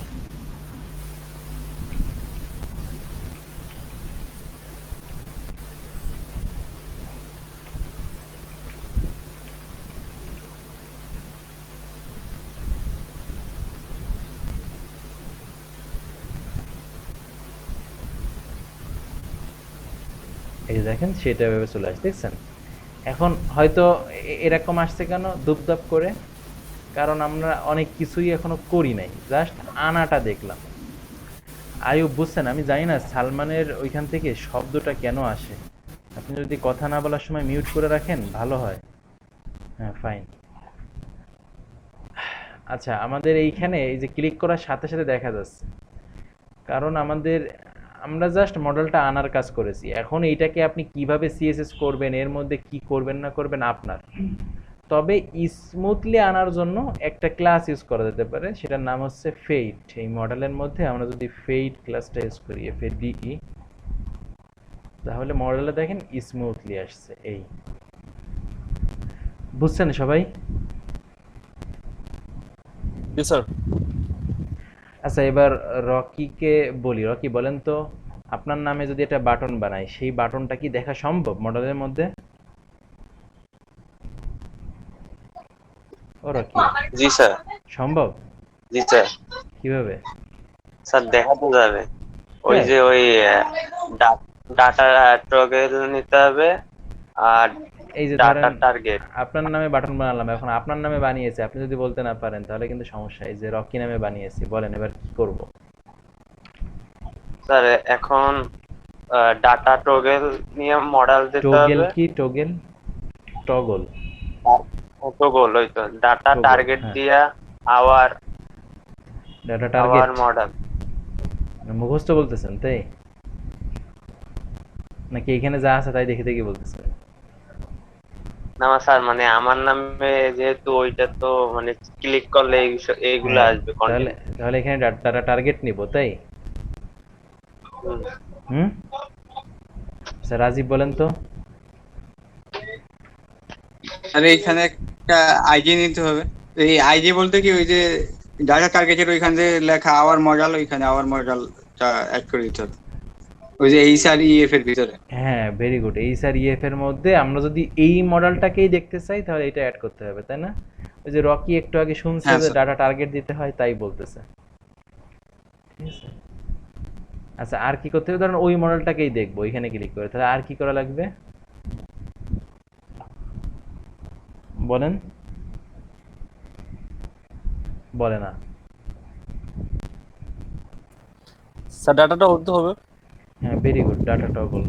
এই যে দেখেন সেটা ভেবে চলে আসছে, দেখছেন? এখন হয়তো এরকম আসছে কেন দুপদাপ করে? কারণ আমরা অনেক কিছুই এখনো করি নাই, জাস্ট আনাটা দেখলাম। আইয়ুব বুঝছেন? আমি জানি না সালমানের ওইখান থেকে শব্দটা কেন আসে। আপনি যদি কথা না বলার সময় মিউট করে রাখেন ভালো হয়। হ্যাঁ ফাইন। আচ্ছা, আমাদের এইখানে এই যে ক্লিক করার সাথে সাথে দেখা যাচ্ছে, কারণ আমরা জাস্ট মডেলটা আনার কাজ করেছি। এখন এইটাকে আপনি কিভাবে সিএসএস করবেন, এর মধ্যে কি করবেন না করবেন আপনার। তবে স্মুথলি আনার জন্য একটা ক্লাস ইউজ করা যেতে পারে, সেটার নাম হচ্ছে ফেড। এই মডেলের মধ্যে আমরা যদি ফেড ক্লাসটা ইউজ করি, FADE, তাহলে মডেলে দেখেন স্মুথলি আসছে। এই বুঝছেন সবাই? জি স্যার। আচ্ছা, এবার রকিকে বলি। রকি বলেন তো, আপনার নামে যদি একটা বাটন বানাই, সেই বাটনটা কি দেখা সম্ভব মডেলের মধ্যে? ও রকি, জি স্যার। সম্ভব? জি স্যার। কিভাবে? স্যার দেখাতে যাবে ওই তাই? যে ওই ডাটা টগল নিতে হবে, আর এই যে ডাটা ধরেন টার্গেট। আপনার নামে বাটন বানালাম, এখন আপনার নামে বানিয়েছি, আপনি যদি বলতে না পারেন তাহলে কিন্তু সমস্যা। এই যে রকি নামে বানিয়েছি, বলেন এবার কি করব? স্যার এখন ডাটা টগল নিয়ে মডেল দিতে টোগেল হবে। কি? টোগেল, টগল, টগল ওই তো ডাটা টগল, টার্গেট হ্যাঁ। দিয়া our data our target model. মুখস্থ বলতেছেন তাই, নাকি এখানে যা আছে তাই দেখে দেখে বলতেছেন? না স্যার, মানে আমার নামে যেহেতু ওইটা তো মানে ক্লিক করলে এইগুলো হ্যাঁ, আসবে তাহলে কন্টেন্ট। তাহলে এখানে ডাটা টার্গেট নিব, তাই? হুম, স্যার রাজীব বলেন তো। আর এখানে একটা আইডি নিতে হবে। এই আইডি বলতে কি ওই যে ডাটা টার্গেটের ওইখানে যে লেখা আওয়ার মডেল, ওইখানে আওয়ার মডেলটা অ্যাড করে দিতে হবে ওই যে এইচ আর ইএফ এর ভিতরে। হ্যাঁ, ভেরি গুড। এই স্যার ইএফ এর মধ্যে আমরা যদি এই মডেলটাকেই দেখতে চাই তাহলে এটা অ্যাড করতে হবে, তাই না? ওই যে রকি একটু আগে শুনছে হ্যাঁ, যে স্যার। ডাটা টার্গেট দিতে হয়, তাই বলতেছে। ঠিক আছে। আচ্ছা, আর কি করতে হবে? ধরেন ওই মডেলটাকেই দেখবো, এখানে ক্লিক করে। তাহলে আর কি করা লাগবে বলেন? বলে না। স্যার ডাটাটা হতে হবে। হ্যাঁ, very good. Data toggle.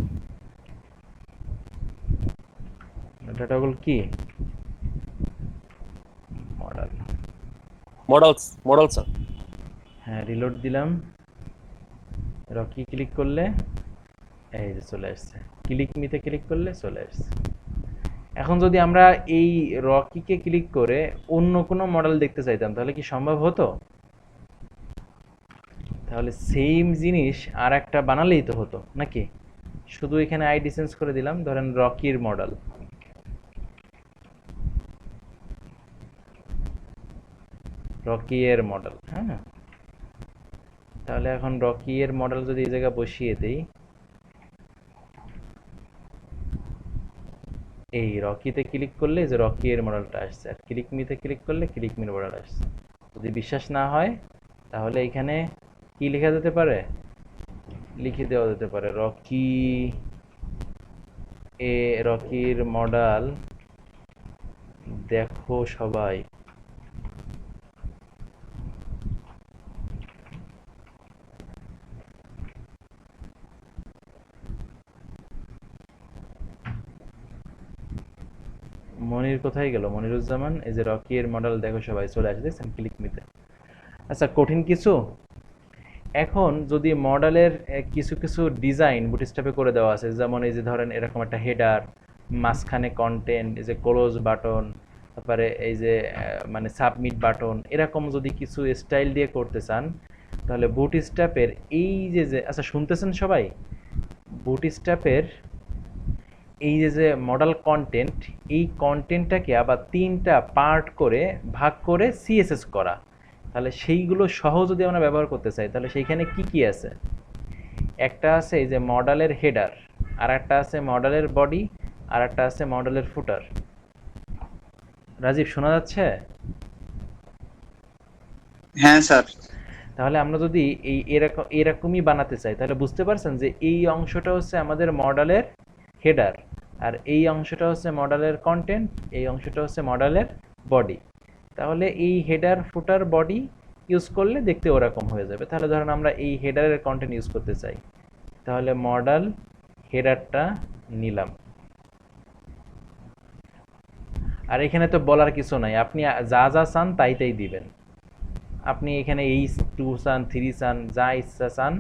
Data toggle কি? মডেল। Model sir. হ্যাঁ, রিলোড দিলাম। রকি ক্লিক করলে এই যে চলে আসছে। ক্লিক মিতে ক্লিক করলে চলে আসছে। এখন যদি আমরা এই রকিকে ক্লিক করে অন্য কোনো মডেল দেখতে চাইতাম তাহলে কি সম্ভব হতো? তাহলে সেম জিনিস আর একটা বানালেই তো হতো নাকি? শুধু এখানে আইডি চেঞ্জ করে দিলাম, ধরেন রকির মডেল। রকি এর মডেল, হ্যাঁ। তাহলে এখন রকি এর মডেল যদি এই জায়গায় বসিয়ে দেই, এই রকিতে ক্লিক করলে যে রকি এর মডেলটা আসছে, আর ক্লিক মিতে ক্লিক করলে ক্লিক মির মডেল আসছে। যদি বিশ্বাস না হয় তাহলে এখানে কি লেখা যেতে পারে? লিখে দেওয়া যেতে পারে রকি রকির মডেল দেখো সবাই। মনির কোথায় গেল? মনিরুজ্জামান, এই যে রকি এর মডেল দেখো সবাই চলে আসে, দেখছেন ক্লিক মিতে। আচ্ছা, কঠিন কিছু? এখন যদি মডেলের কিছু কিছু ডিজাইন বুটস্ট্র্যাপে করে দেওয়া আছে, যেমন এই যে ধরেন এরকম একটা হেডার, মাঝখানে কন্টেন্ট, এই যে ক্লোজ বাটন, তারপরে এই যে মানে সাবমিট বাটন, এরকম যদি কিছু স্টাইল দিয়ে করতে চান তাহলে বুটস্ট্র্যাপের এই যে যে আচ্ছা শুনতেছেন সবাই? বুটস্ট্র্যাপের এই যে যে মডেল কন্টেন্ট, এই কন্টেন্টটাকে আবার 3টা পার্ট করে ভাগ করে সিএসএস করা। তাহলে সেইগুলো সহ যদি আমরা ব্যবহার করতে চাই তাহলে সেইখানে কি কি আছে? একটা আছে এই যে মডেলের হেডার, আর একটা আছে মডেলের বডি, আর একটা আছে মডেলের ফুটার। রাজীব, শোনা যাচ্ছে? হ্যাঁ স্যার। তাহলে আমরা যদি এই এরকমই বানাতে চাই তাহলে বুঝতে পারছেন যে এই অংশটা হচ্ছে আমাদের মডেলের হেডার, আর এই অংশটা হচ্ছে মডেলের কন্টেন্ট, এই অংশটা হচ্ছে মডেলের বডি। তাহলে এই হেডার ফুটার বডি ইউজ করলে দেখতে ওরকম হয়ে যাবে। তাহলে ধরেন আমরা এই হেডারের কন্টেন্ট ইউজ করতে চাই, তাহলে মডেল হেডারটা নিলাম। আর এখানে তো বলার কিছু নাই, আপনি যা যা চান তাই তাই দিবেন। আপনি এখানে H2 চান, 3 চান, যা ইচ্ছা চান,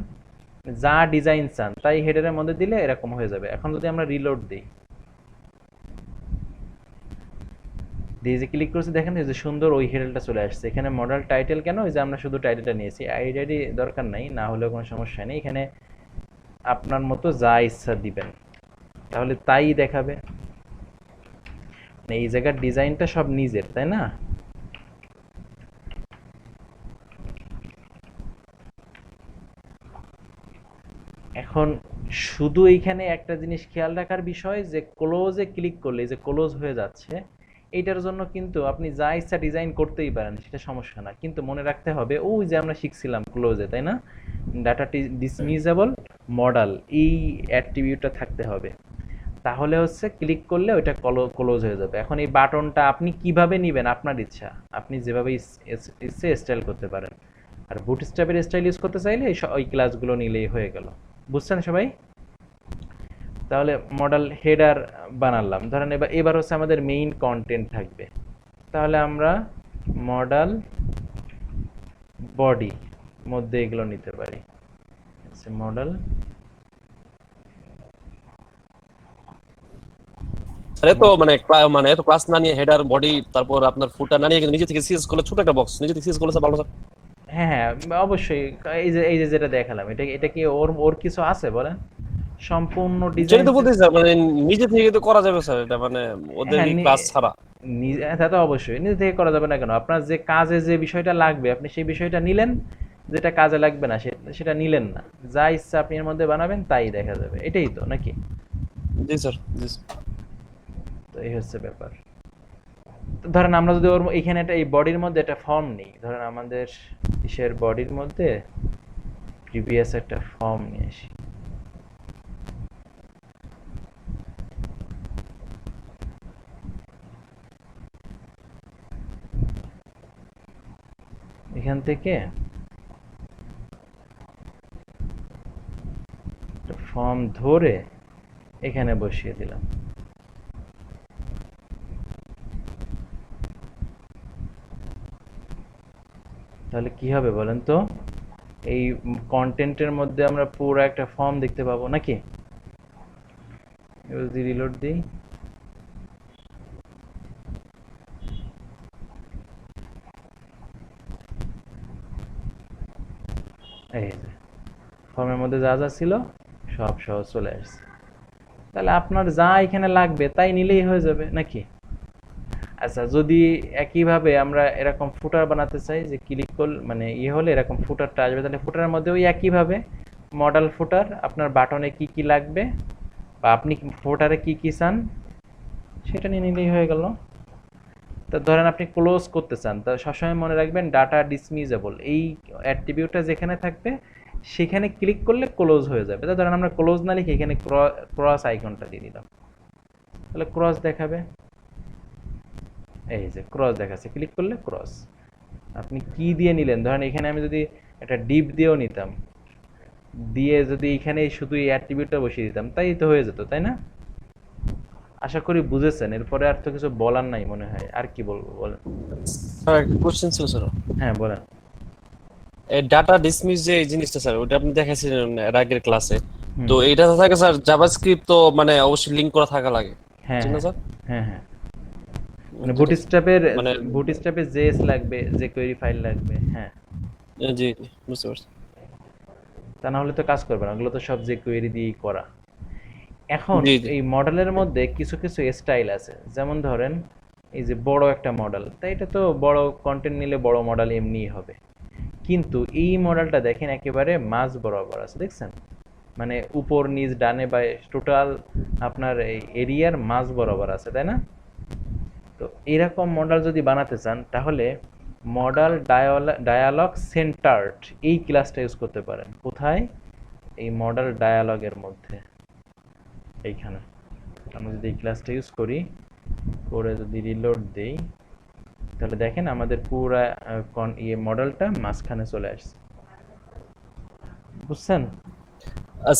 যা ডিজাইন চান তাই হেডারের মধ্যে দিলে এরকম হয়ে যাবে। এখন যদি আমরা রিলোড দিই, দিয়ে যে ক্লিক করছি দেখেন এই যে সুন্দর ওই হেডারটা চলে আসছে। এখানে মডেল টাইটেল কেন? ওই যে আমরা শুধু টাইটেলটা নিয়েছি, আইডি দরকার নাই, না হলেও কোনো সমস্যা নেই। এখানে আপনার মতো যা ইচ্ছা দিবেন, তাহলে তাই দেখাবে। এই জায়গার ডিজাইনটা সব নিজের, তাই না? এখন শুধু এইখানে একটা জিনিস খেয়াল রাখার বিষয় যে ক্লোজে ক্লিক করলে যে ক্লোজ হয়ে যাচ্ছে, এইটার জন্য কিন্তু আপনি যা ইচ্ছা ডিজাইন করতেই পারেন, সেটা সমস্যা না। কিন্তু মনে রাখতে হবে ওই যে আমরা শিখছিলাম ক্লোজে, তাই না, ডাটা ডিসমিসেবল মডেল, এই অ্যাট্রিবিউটটা থাকতে হবে। তাহলে হচ্ছে ক্লিক করলে ওইটা ক্লোজ হয়ে যাবে। এখন এই বাটনটা আপনি কিভাবে নেবেন আপনার ইচ্ছা, আপনি যেভাবে ইচ্ছে স্টাইল করতে পারেন। আর বুটস্ট্র্যাপের স্টাইল ইউজ করতে চাইলে ওই ক্লাসগুলো নিলেই হয়ে গেল। বুঝছেন সবাই? তাহলে মডেল হেডার বানালাম, ধরেন এবার হচ্ছে আমাদের মেইন কন্টেন্ট থাকবে। তাহলে আমরা মডেল বডি মধ্যে এগুলো নিতে পারি। মডেল আরে তো মানে এত ক্লাস না নিয়ে হেডার বডি তারপর আপনার ফুটার না নিয়ে কিন্তু নিজে থেকে সিএস করলে ছোট একটা বক্স নিজে থেকে সিএস করলে ভালো স্যার। হ্যাঁ হ্যাঁ, অবশ্যই। এই যে যেটা দেখালাম, এটা কি ওর কিছু আছে বলেন? সম্পূর্ণ ডিজাইন সেটা তো বলতেছি স্যার, মানে নিজে থেকে তো করা যাবে স্যার, এটা মানে ওদের হ্যাঁ, ক্লাস ছাড়া। নিজে, তা তো অবশ্যই নিজে থেকে করা যাবে না কেন? আপনার যে কাজে যে বিষয়টা লাগবে আপনি সেই বিষয়টা নিলেন, যেটা কাজে লাগবে না সেটা নিলেন না। যা ইচ্ছা আপনি এর মধ্যে বানাবেন তাই দেখা যাবে, এটাই তো নাকি? জি স্যার, জি স্যার। তো এই হচ্ছে ব্যাপার। তো ধরেন আমরা যদি ওর এখানে একটা এই বডির মধ্যে একটা ফর্ম নিই, ধরেন আমাদের ইসের বডির মধ্যে প্রিভিয়াস একটা ফর্ম নিয়ে আসি। এখান থেকে একটা ফর্ম ধরে এখানে বসিয়ে দিলাম। তাহলে কি হবে বলেন তো? এই কন্টেন্টের মধ্যে আমরা পুরো একটা ফর্ম দেখতে পাবো নাকি? এবার যদি রিলোড দিই, এই যে ফর্মের মধ্যে যা যা ছিল সব সহজ চলে আসছে। তাহলে আপনার যা এখানে লাগবে তাই নিলেই হয়ে যাবে নাকি? আচ্ছা, যদি একইভাবে আমরা এরকম ফুটার বানাতে চাই, যে ক্লিক করলে মানে হলে এরকম ফুটারটা আসবে, তাহলে ফুটারের মধ্যে ওই একইভাবে মডেল ফুটার, আপনার বাটনে কি কি লাগবে বা আপনি ফুটারে কি কি চান সেটা নিয়ে নিলেই হয়ে গেল। তো ধরেন আপনি ক্লোজ করতে চান, তা সবসময় মনে রাখবেন ডাটা ডিসমিজেবল, এই অ্যাট্রিবিউটটা যেখানে থাকবে সেখানে ক্লিক করলে ক্লোজ হয়ে যাবে। তো ধরেন আমরা ক্লোজ না লিখে এখানে ক্রস আইকনটা দিয়ে দিলাম, তাহলে ক্রস দেখাবে। এই যে ক্রস দেখাচ্ছে, ক্লিক করলে ক্রস। আপনি কি দিয়ে নিলেন, ধরেন এখানে আমি যদি একটা ডিপ দিয়েও নিতাম, দিয়ে যদি এখানে শুধু এই অ্যাট্রিবিউটটা বসিয়ে দিতাম তাই তো হয়ে যেত, তাই না? আশা করি বুঝেছেন, এরপরে আর তো কিছু বলার নাই মনে হয়। আর কি বলবো বলেন? স্যার একটা কোশ্চেন ছিল স্যার। হ্যাঁ বলেন। এই ডাটা ডিসমিস যে এই জিনিসটা স্যার, ওটা আপনি দেখাইছিলেন এর আগের ক্লাসে। হুম, তো এইটা তো থাকে স্যার জাভাস্ক্রিপ্ট, তো মানে অবশ্যই লিংক করা থাকা লাগে, হ্যাঁ ঠিক না হ্যাঁ স্যার? হ্যাঁ হ্যাঁ, মানে বুটস্ট্র্যাপের মানে বুটস্ট্র্যাপের জেএস লাগবে, যে কোয়েরি ফাইল লাগবে, হ্যাঁ। জি জি, বুঝতে পারছি। তা না হলে তো কাজ করবে না, ওগুলো তো সব যে কোয়েরি দিয়েই করা। এখন জি জি। এই মডেলের মধ্যে কিছু কিছু স্টাইল আছে, যেমন ধরেন এই যে বড় একটা মডেল, তাই এটা তো বড় কন্টেন্ট নিলে বড় মডেল এমনিই হবে। কিন্তু এই মডেলটা দেখেন একেবারে মাঝ বরাবর আছে, দেখছেন? মানে উপর নিচ ডানে বায়ে টোটাল আপনার এই এরিয়ার মাঝ বরাবর আছে, তাই না? তো এরকম মডেল যদি বানাতে চান তাহলে মডেল ডায়ালগ সেন্টার্ড এই ক্লাসটা ইউজ করতে পারেন। কোথায়? এই মডেল ডায়ালগের মধ্যে, এইখানে। আমরা যদি এই ক্লাসটা ইউজ করি, করে যদি রিলোড দেই, তাহলে দেখেন আমাদের পুরা মডেলটা মাঝখানে চলে আসছে, বুঝছেন?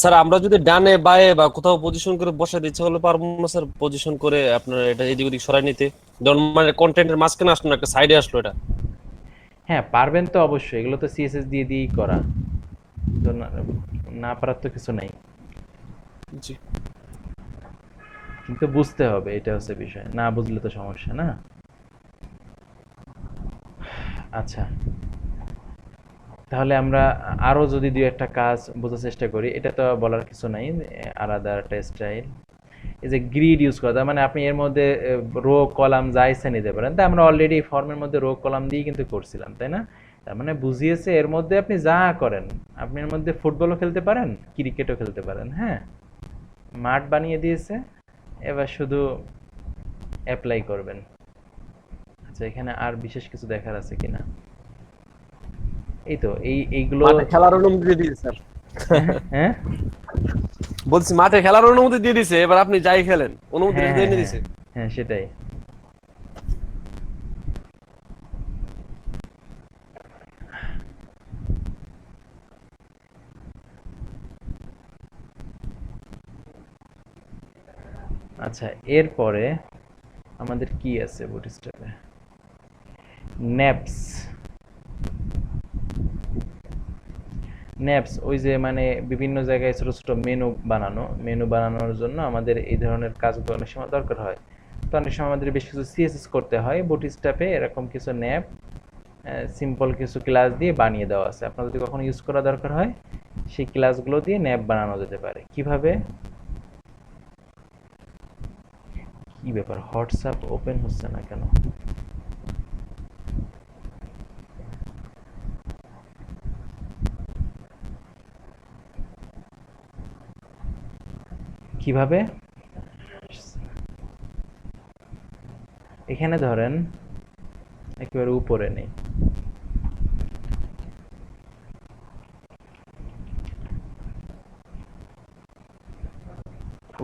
স্যার আমরা যদি ডানে বায়ে বা কোথাও পজিশন করে বসাই দিচ্ছি হলে পারবো না স্যার, পজিশন করে আপনার এটা এদিক ওদিক সরাই নিতে? ধরুন মানে কন্টেন্টের মাঝখানে আসলো না, একটা সাইডে আসলো এটা। হ্যাঁ পারবেন তো অবশ্যই, এগুলো তো সিএসএস দিয়ে দিয়েই করা, তো না পারার তো কিছু নাই, জি। কিন্তু বুঝতে হবে, এটা হচ্ছে বিষয়, না বুঝলে তো সমস্যা না। আচ্ছা, তাহলে আমরা আরো যদি দুই একটা কাজ বোঝার চেষ্টা করি, এটা তো বলার কিছু নাই, আলাদা একটা স্টাইল। এই যে গ্রিড ইউজ করা, তার মানে আপনি এর মধ্যে রো কলাম যা ইচ্ছা নিতে পারেন। তাই আমরা অলরেডি ফর্মের মধ্যে রো কলাম দিয়ে কিন্তু করছিলাম, তাই না? তার মানে বুঝিয়েছে এর মধ্যে আপনি যা করেন, আপনি এর মধ্যে ফুটবলও খেলতে পারেন, ক্রিকেটও খেলতে পারেন, হ্যাঁ। মাঠ বানিয়ে দিয়েছে, এবার শুধু অ্যাপ্লাই করবেন। আচ্ছা, এখানে আর বিশেষ কিছু দেখার আছে কিনা? এই তো এইগুলো। মাঠে খেলার অনুমতি দিয়ে দিয়েছে স্যার। হ্যাঁ হ্যাঁ বলছি মাঠে খেলার অনুমতি দিয়ে দিছে, এবার আপনি যাই খেলেন, অনুমতি হ্যাঁ দিয়ে হ্যাঁ দিছে। হ্যাঁ সেটাই। আচ্ছা, এরপরে আমাদের কি আছে বুটস্ট্র্যাপে? ন্যাপস। ন্যাপস ওই যে মানে বিভিন্ন জায়গায় ছোট ছোট মেনু বানানোর জন্য আমাদের এই ধরনের কাজগুলো অনেক সময় দরকার হয়। তো অনেক সময় আমাদের বেশ কিছু সিএসএস করতে হয়, বুটস্ট্র্যাপে এরকম কিছু ন্যাপ সিম্পল কিছু ক্লাস দিয়ে বানিয়ে দেওয়া আছে। আপনার যদি কখনো ইউজ করা দরকার হয়, সেই ক্লাসগুলো দিয়ে ন্যাপ বানানো যেতে পারে। কিভাবে কি ব্যাপার, হোয়াটসঅ্যাপ ওপেন হচ্ছে না কেন? কিভাবে? এখানে ধরেন একেবারে উপরে নেই,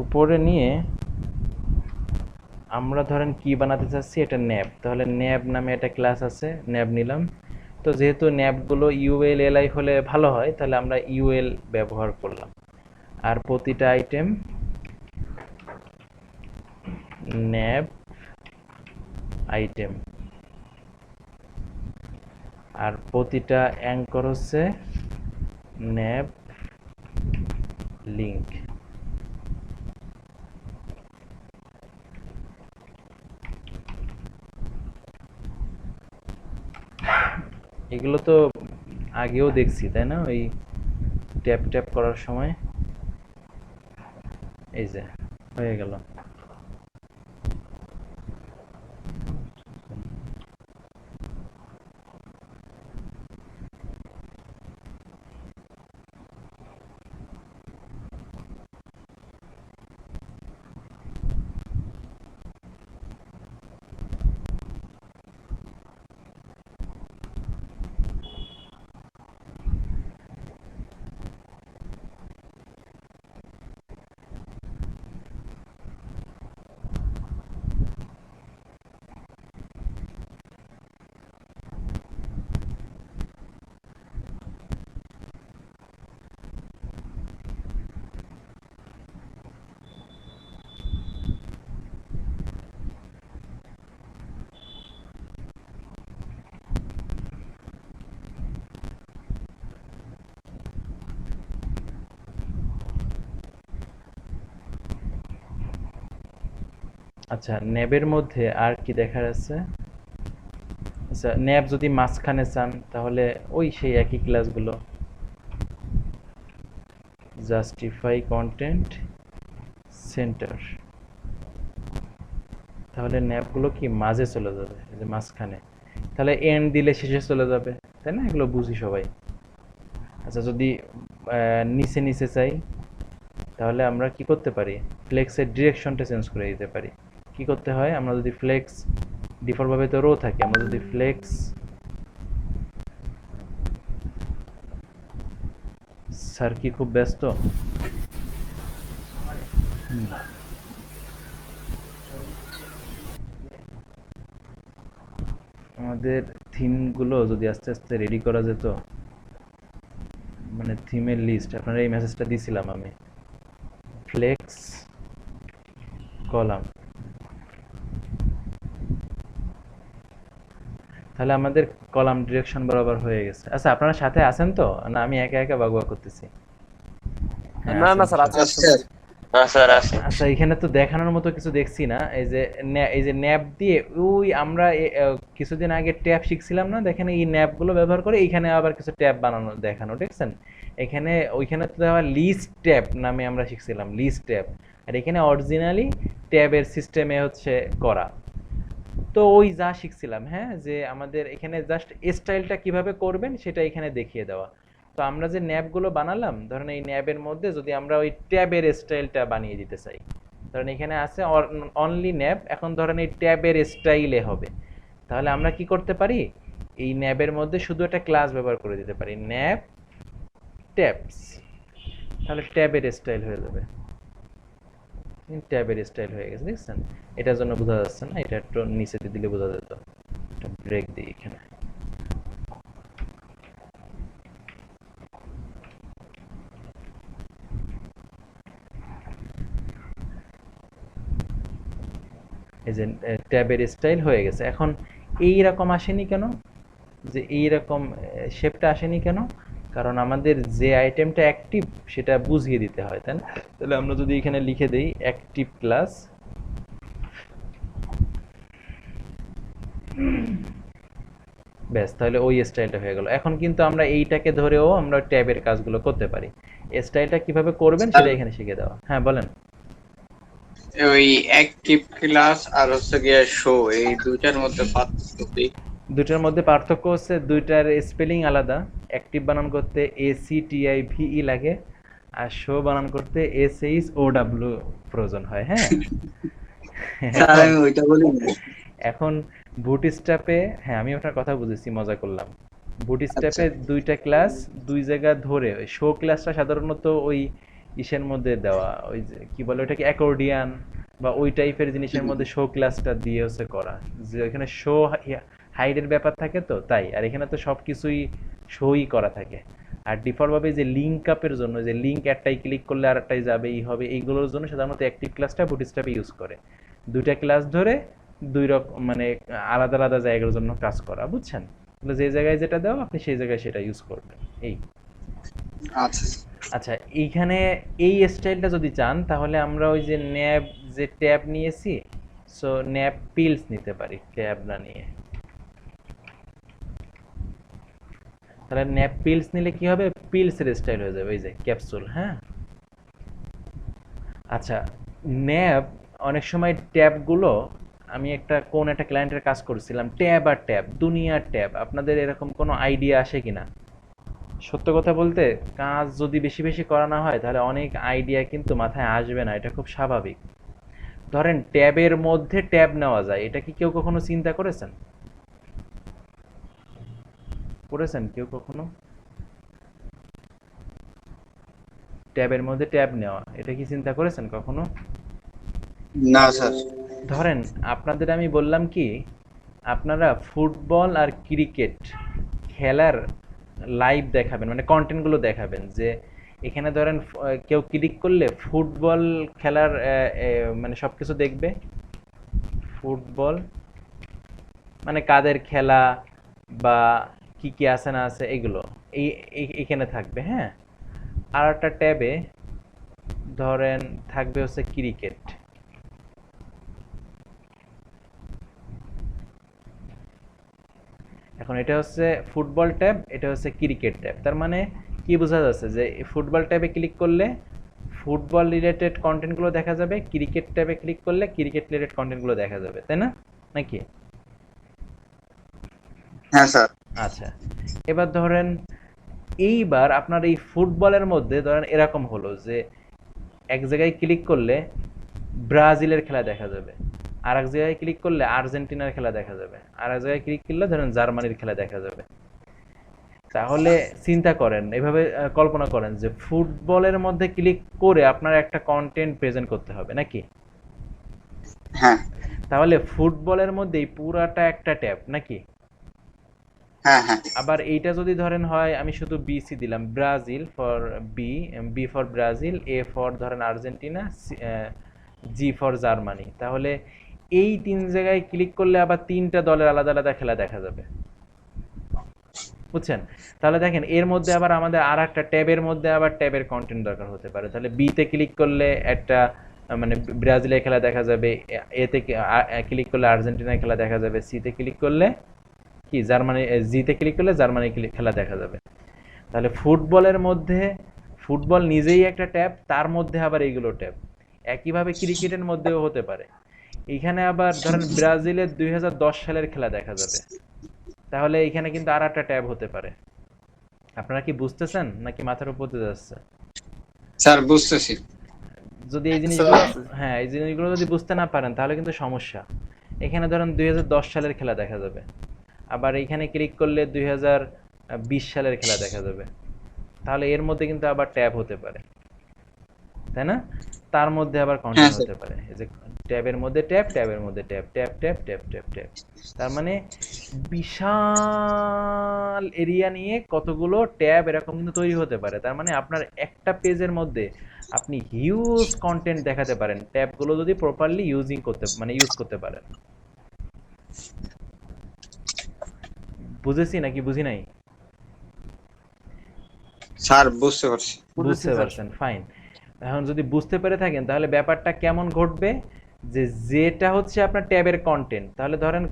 উপরে নিয়ে আমরা ধরেন কি বানাতে চাচ্ছি, এটা ন্যাব, তাহলে ন্যাব নামে একটা ক্লাস আছে, ন্যাব নিলাম। তো যেহেতু ন্যাবগুলো ইউএল এলআই হলে ভালো হয়, তাহলে আমরা ইউএল ব্যবহার করলাম। আর প্রতিটা আইটেম ন্যাব আইটেম, আর প্রতিটা অ্যাঙ্কর হচ্ছে ন্যাব লিঙ্ক। এগুলো তো আগেও দেখছি তাই না, ওই ট্যাপ ট্যাপ করার সময়। এই যে হয়ে গেল। আচ্ছা, ন্যাবের মধ্যে আর কি দেখার আছে? আচ্ছা, ন্যাব যদি মাঝখানে চান তাহলে ওই সেই একই ক্লাসগুলো, জাস্টিফাই কন্টেন্ট সেন্টার, তাহলে ন্যাবগুলো কি মাঝে চলে যাবে, এই যে মাঝখানে। তাহলে এন্ড দিলে শেষে চলে যাবে, তাই না? এগুলো বুঝি সবাই। আচ্ছা, যদি নিচে নিচে চাই তাহলে আমরা কি করতে পারি, ফ্লেক্সের ডিরেকশনটা চেঞ্জ করে দিতে পারি। কি করতে হয়, আমরা যদি ফ্লেক্স ডিফল্টভাবে তো রো থাকে, আমরা যদি ফ্লেক্স, স্যার কি খুব ব্যস্ত? আমাদের থিমগুলো যদি আস্তে আস্তে রেডি করা যেত, মানে থিমের লিস্ট, আপনারা এই মেসেজটা দিছিলাম আমি, ফ্লেক্স কলাম, তাহলে আমাদের কলাম ডিরেকশন বরাবর হয়ে গেছে। আচ্ছা, আপনারা সাথে আছেন তো, না আমি একা একা বাগুয়া করতেছি? হ্যাঁ, না আছেন না তো স্যার, সাথে? আচ্ছা, এখানে তো দেখানোর মতো কিছু দেখছি না। এই যে ন্যাব দিয়ে ওই আমরা কিছুদিন আগে ট্যাব শিখছিলাম না, দেখেন এই ন্যাব গুলো ব্যবহার করে এখানে আবার কিছু ট্যাব বানানো দেখানো, দেখছেন? এখানে ওইখানে তো আবার লিস্ট ট্যাব নামে আমরা শিখছিলাম, লিস্ট ট্যাব। আর এখানে অরিজিনালি ট্যাবের সিস্টেমে হচ্ছে করা। তো ওই যা শিখছিলাম, হ্যাঁ, যে আমাদের এখানে জাস্ট স্টাইলটা কিভাবে করবেন সেটা এখানে দেখিয়ে দেওয়া। তো আমরা যে ন্যাবগুলো বানালাম, ধরেন এই ন্যাবের মধ্যে যদি আমরা ওই ট্যাবের স্টাইলটা বানিয়ে দিতে চাই, ধরেন এখানে আছে অনলি ন্যাব, এখন ধরেন এই ট্যাবের স্টাইলে হবে, তাহলে আমরা কি করতে পারি, এই ন্যাবের মধ্যে শুধু একটা ক্লাস ব্যবহার করে দিতে পারি, ন্যাব ট্যাবস, তাহলে ট্যাবের স্টাইল হয়ে যাবে। ট্যাবের স্টাইল হয়ে গেছে, দেখছেন? এটার জন্য বোঝা যাচ্ছে না, এটা একটু নিচে দিলে বোঝা যেত। একটা ব্রেক দিই এখানে। এই যে ট্যাবের স্টাইল হয়ে গেছে। এখন এই রকম আসেনি কেন, যে এই রকম শেপটা আসেনি কেন? কারণ আমাদের যে আইটেমটা অ্যাক্টিভ সেটা বুঝিয়ে দিতে হয়, তাই না? তাহলে আমরা যদি এখানে লিখে দেই অ্যাক্টিভ ক্লাস, ব্যাস, তাহলে ওই স্টাইলটা হয়ে গেল। এখন কিন্তু আমরা এইটাকে ধরেও আমরা ট্যাবের কাজগুলো করতে পারি। স্টাইলটা কিভাবে করবেন সেটা এখানে শিখে দেওয়া। হ্যাঁ, বলেন। ওই অ্যাক্টিভ ক্লাস আর হচ্ছে গিয়ে শো, এই দুইটার মধ্যে পার্থক্য কি? দুইটার মধ্যে পার্থক্য হচ্ছে দুইটার স্পেলিং আলাদা। অ্যাক্টিভ বানান করতে ACTIVE লাগে, আর শো বানান করতে SHOW প্রয়োজন হয়। হ্যাঁ, স্যার এখন আমি ওইটা বলি না। এখন বুটস্ট্র্যাপে, হ্যাঁ আমি আপনার কথা বুঝেছি, মজা করলাম। বুটস্ট্র্যাপে আচ্ছা। দুইটা ক্লাস দুই জায়গা ধরে, ওই শো ক্লাসটা সাধারণত ওই ইসের মধ্যে দেওয়া, ওই যে কি বলে ওটাকে, অ্যাকর্ডিয়ান বা ওই টাইপের জিনিসের মধ্যে শো ক্লাসটা দিয়ে হচ্ছে করা, যে এখানে শো হাইডের ব্যাপার থাকে তো তাই, আর এখানে তো সব কিছুই শোই করা থাকে। আর ডিফল্টভাবে যে লিঙ্ক আপের জন্য, যে লিঙ্ক একটাই ক্লিক করলে আর একটাই যাবে, এই হবে, এইগুলোর জন্য সাধারণত অ্যাক্টিভ ক্লাসটা বুটস্ট্র্যাপে ইউজ করে। দুইটা ক্লাস ধরে দুই রকম মানে আলাদা আলাদা জায়গার জন্য কাজ করা, বুঝছেন? তাহলে যে জায়গায় যেটা দেওয়া আপনি সেই জায়গায় সেটা ইউজ করবেন। এই আচ্ছা। আচ্ছা, এইখানে এই স্টাইলটা যদি চান তাহলে আমরা ওই যে ন্যাব যে ট্যাব নিয়েছি, সো ন্যাব পিলস নিতে পারি ট্যাব না নিয়ে। তাহলে ন্যাব পিলস নিলে কি হবে, পিলসের স্টাইল হয়ে যাবে, ওই যে ক্যাপসুল। হ্যাঁ, আচ্ছা, ন্যাব অনেক সময় ট্যাবগুলো, আমি কোন একটা ক্লায়েন্টের কাজ করছিলাম, ট্যাব আর ট্যাব, দুনিয়ার ট্যাব। আপনাদের এরকম কোনো আইডিয়া আসে কিনা? সত্য কথা বলতে, কাজ যদি বেশি বেশি করা না হয় তাহলে অনেক আইডিয়া কিন্তু মাথায় আসবে না, এটা খুব স্বাভাবিক। ধরেন ট্যাবের মধ্যে ট্যাব নেওয়া যায়, এটা কি কেউ কখনো চিন্তা করেছেন? করেছেন কেউ কখনো? ট্যাবের মধ্যে ট্যাব নেওয়া, এটা কি চিন্তা করেছেন কখনো? না স্যার। ধরেন আপনাদের আমি বললাম কি, আপনারা ফুটবল আর ক্রিকেট খেলার লাইভ দেখাবেন, মানে কন্টেন্টগুলো দেখাবেন, যে এখানে ধরেন কেউ ক্লিক করলে ফুটবল খেলার মানে সব কিছু দেখবে। ফুটবল মানে কাদের খেলা বা কি কি আছে না আছে এগুলো এইখানে থাকবে। হ্যাঁ, আর একটা ট্যাবে ধরেন থাকবে হচ্ছে ক্রিকেট। এখন এটা হচ্ছে ফুটবল ট্যাব, এটা হচ্ছে ক্রিকেট ট্যাব। তার মানে কি বোঝা যাচ্ছে, যে ফুটবল ট্যাবে ক্লিক করলে ফুটবল রিলেটেড কন্টেন্টগুলো দেখা যাবে, ক্রিকেট ট্যাবে ক্লিক করলে ক্রিকেট রিলেটেড কন্টেন্টগুলো দেখা যাবে, তাই না নাকি? হ্যাঁ স্যার। আচ্ছা, এবার ধরেন এইবার আপনার এই ফুটবলের মধ্যে ধরেন এরকম হলো যে এক জায়গায় ক্লিক করলে ব্রাজিলের খেলা দেখা যাবে, আর এক জায়গায় ক্লিক করলে আর্জেন্টিনার খেলা দেখা যাবে, আর এক জায়গায় ক্লিক করলে ধরেন জার্মানির খেলা দেখা যাবে। তাহলে চিন্তা করেন, এভাবে কল্পনা করেন যে ফুটবলের মধ্যে ক্লিক করে আপনার একটা কন্টেন্ট প্রেজেন্ট করতে হবে নাকি? হ্যাঁ তাহলে ফুটবলের মধ্যেই পুরাটা একটা ট্যাব নাকি? হ্যাঁ হ্যাঁ। আবার এইটা যদি ধরেন হয়, আমি শুধু BC দিলাম, Brazil for B, B for Brazil, A for ধরেন আর্জেন্টিনা, জি ফর জার্মানি, তাহলে এই তিন জায়গায় ক্লিক করলে আবার তিনটা দলের আলাদা আলাদা খেলা দেখা যাবে, বুঝছেন? তাহলে দেখেন এর মধ্যে আবার আমাদের আর একটা ট্যাবের মধ্যে আবার ট্যাবের কন্টেন্ট দরকার হতে পারে। তাহলে বিতে ক্লিক করলে একটা মানে ব্রাজিলের খেলা দেখা যাবে, এতে ক্লিক করলে আর্জেন্টিনার খেলা দেখা যাবে, সিতে ক্লিক করলে কি জার্মানি, জিতে ক্লিক করলে জার্মানি খেলা দেখা যাবে। তাহলে ফুটবলের মধ্যে ফুটবল নিজেই একটা ট্যাব, তার মধ্যে আবার এইগুলো ট্যাব। একইভাবে ক্রিকেটের মধ্যেও হতে পারে। এখানে আবার ধরেন ব্রাজিলের 2010 সালের খেলা দেখা যাবে, তাহলে এখানে কিন্তু আর একটা ট্যাব হতে পারে। আপনারা কি বুঝতেছেন নাকি মাথার উপর দিয়ে যাচ্ছে? স্যার বুঝতেছি। যদি এই জিনিসগুলো, হ্যাঁ এই জিনিসগুলো যদি বুঝতে না পারেন তাহলে কিন্তু সমস্যা। এখানে ধরেন 2010 সালের খেলা দেখা যাবে, আবার এখানে ক্লিক করলে 2020 সালের খেলা দেখা যাবে, তাহলে এর মধ্যে কিন্তু আবার ট্যাব হতে পারে, তাই না? তার মধ্যে আবার হ্যাঁ কন্টেন্ট স্যার। হতে পারে, এই যে ট্যাবের মধ্যে ট্যাব, ট্যাবের মধ্যে tab, tab tab tab tab tab. তার মানে বিশাল এরিয়া নিয়ে কতগুলো ট্যাব এরকম কিন্তু তৈরি হতে পারে। তার মানে আপনার একটা পেজের মধ্যে আপনি হিউজ কন্টেন্ট দেখাতে পারেন, ট্যাবগুলো যদি প্রপারলি ইউজ করতে পারেন। বুঝেছি নাকি বুঝি নাই? স্যার বুঝতে পারছি। বুঝতে পারছেন, ফাইন। এখন যদি বুঝতে পেরে থাকেন তাহলে ব্যাপারটা কেমন ঘটবে, যে যেটা হচ্ছে আপনার ট্যাবের কন্টেন্ট, তাহলে ধরেন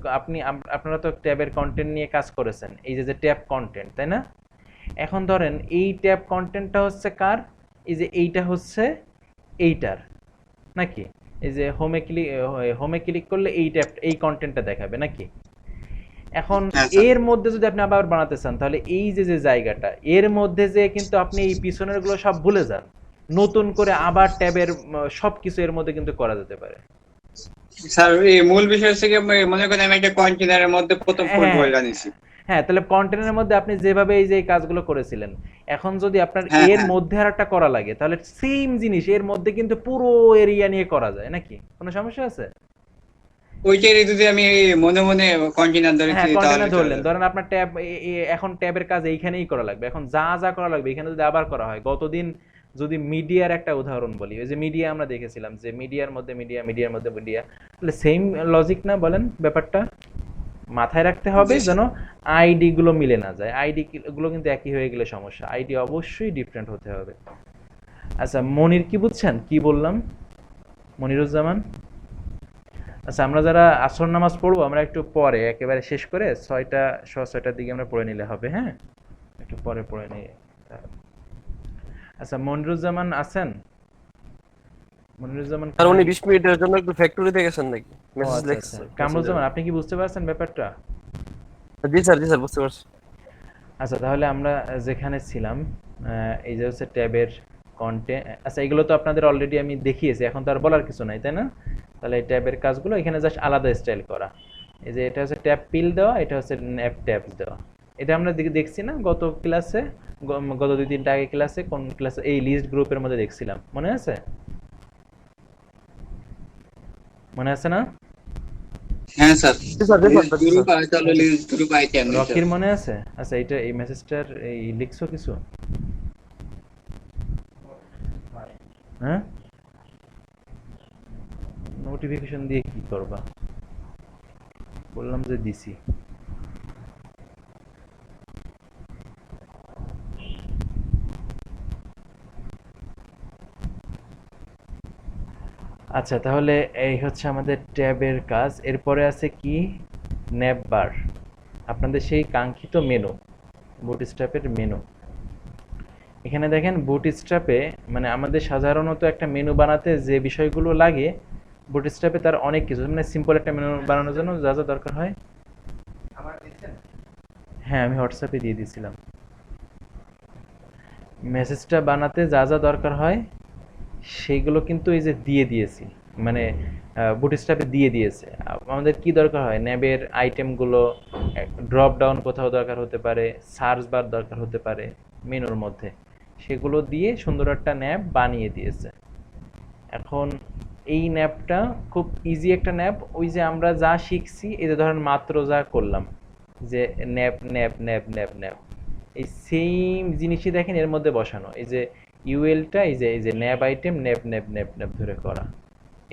আপনারা তো ট্যাবের কন্টেন্ট নিয়ে কাজ করেছেন, এই যে ট্যাব কন্টেন্ট, তাই না? এখন ধরেন এই ট্যাব কন্টেন্টটা হচ্ছে কার, এই যে এইটা হচ্ছে এইটার নাকি? এই যে হোমে ক্লিক করলে এই ট্যাব এই কন্টেন্টটা দেখাবে নাকি? এখন হ্যাঁ স্যার। এর মধ্যে যদি আপনি আবার বানাতে চান তাহলে এই যে যে জায়গাটা এর মধ্যে যে কিন্তু আপনি এই পিছনের গুলো সব ভুলে যান, নতুন করে আবার ট্যাবের সবকিছু এর মধ্যে কিন্তু করা যেতে পারে। স্যার এই মূল বিষয় হচ্ছে কি, মনে করেন আমি একটা কন্টেনারের মধ্যে প্রথম কোড হ্যাঁ বলে নিছি। হ্যাঁ, তাহলে কন্টেন্টের মধ্যে আপনি যেভাবে এই যে এই কাজগুলো করেছিলেন, এখন যদি আপনার হ্যাঁ, এর হ্যাঁ। মধ্যে আর একটা করা লাগে তাহলে সেম জিনিস এর মধ্যে কিন্তু পুরো এরিয়া নিয়ে করা যায় নাকি? কোনো সমস্যা আছে? ওইটারই যদি আমি মনে মনে কন্টেনার ধরেছি হ্যাঁ, তাহলে কন্টেনার চলে ধরলেন, যাবে। ধরেন আপনার ট্যাব এখন ট্যাবের কাজ এইখানেই করা লাগবে, এখন যা যা করা লাগবে এখানে যদি আবার করা হয়, গতদিন যদি মিডিয়ার একটা উদাহরণ বলি, ওই যে মিডিয়া আমরা দেখেছিলাম যে মিডিয়ার মধ্যে মিডিয়া, মিডিয়ার মধ্যে মিডিয়া, তাহলে সেম লজিক না বলেন? ব্যাপারটা মাথায় রাখতে হবে জি যেন স্যার। আইডি গুলো মিলে না যায়, আইডি গুলো কিন্তু একই হয়ে গেলে সমস্যা, আইডি অবশ্যই ডিফারেন্ট হতে হবে। আচ্ছা মনির কি বুঝছেন কি বললাম? মনিরুজ্জামান, আচ্ছা আমরা যারা আসর নামাজ পড়বো আমরা একটু পরে একেবারে শেষ করে 6টা 6:30টার দিকে আমরা পড়ে নিলে হবে, হ্যাঁ একটু পরে পড়ে নিয়ে। আচ্ছা মনিরুজ্জামান আছেন? মনিরুজ্জামান আর উনি 20 মিনিটের জন্য একটু ফ্যাক্টরিতে গেছেন নাকি? ও মেসেজ আচ্ছা লিখছে। আচ্ছা, কামরুজ্জামান আপনি কি বুঝতে পারছেন ব্যাপারটা? জি স্যার বুঝতে পারছি। আচ্ছা তাহলে আমরা যেখানে ছিলাম, এই যে হচ্ছে ট্যাবের কন্টেন্ট, আচ্ছা এগুলো তো আপনাদের অলরেডি আমি দেখিয়েছি, এখন তো আর বলার কিছু নাই তাই না? তাহলে এই ট্যাবের কাজগুলো এখানে জাস্ট আলাদা স্টাইল করা। এই যে এটা হচ্ছে ট্যাব পিল দেওয়া, এটা হচ্ছে ন্যাপ ট্যাবস দেওয়া। এটা আমরা দেখছি না গত ক্লাসে, গত 2-3টা আগে ক্লাসে, কোন ক্লাসে এই লিস্ট গ্রুপের মধ্যে দেখছিলাম, মনে আছে? মনে আছে না? হ্যাঁ স্যার। জি স্যার লিস্ট গ্রুপ আর চলো লিস্ট গ্রুপ আইটেম স্যার। রকির মনে আছে? আচ্ছা এটা এই মেসেজটার এই লিখছো কিছু? হ্যাঁ, নোটিফিকেশন দিয়ে কি করবা? বললাম যে দিছি। আচ্ছা তাহলে এই হচ্ছে আমাদের ট্যাবের কাজ, এরপরে আছে কি? ন্যাপ বার, আপনাদের সেই কাঙ্ক্ষিত মেনু, বুটস্ট্র্যাপের মেনু। এখানে দেখেন বুটস্ট্র্যাপে মানে আমাদের সাধারণত একটা মেনু বানাতে যে বিষয়গুলো লাগে, বুটস্ট্র্যাপে তার অনেক কিছু, মানে সিম্পল একটা মেনু বানানোর জন্য যা যা দরকার হয়। হ্যাঁ আমি হোয়াটসঅ্যাপে দিয়ে দিয়েছিলাম। মেসেজটা বানাতে যা যা দরকার হয় সেইগুলো কিন্তু এই যে দিয়ে দিয়েছি, মানে বুটস্ট্র্যাপে দিয়ে দিয়েছে। আমাদের কি দরকার হয়? ন্যাবের আইটেমগুলো, ড্রপ ডাউন কোথাও দরকার হতে পারে, সার্চ বার দরকার হতে পারে মেনুর মধ্যে, সেগুলো দিয়ে সুন্দর একটা ন্যাব বানিয়ে দিয়েছে। এখন এই ন্যাবটা খুব ইজি একটা ন্যাব, ওই যে আমরা যা শিখছি, এই যে ধরেন মাত্র যা করলাম, যে ন্যাব ন্যাব ন্যাব ন্যাব ন্যাব, এই সেম জিনিসই দেখেন এর মধ্যে বসানো, এই যে ইউএলটা এই যে ন্যাব আইটেম ন্যাব ন্যাব ন্যাব ন্যাব ধরে করা।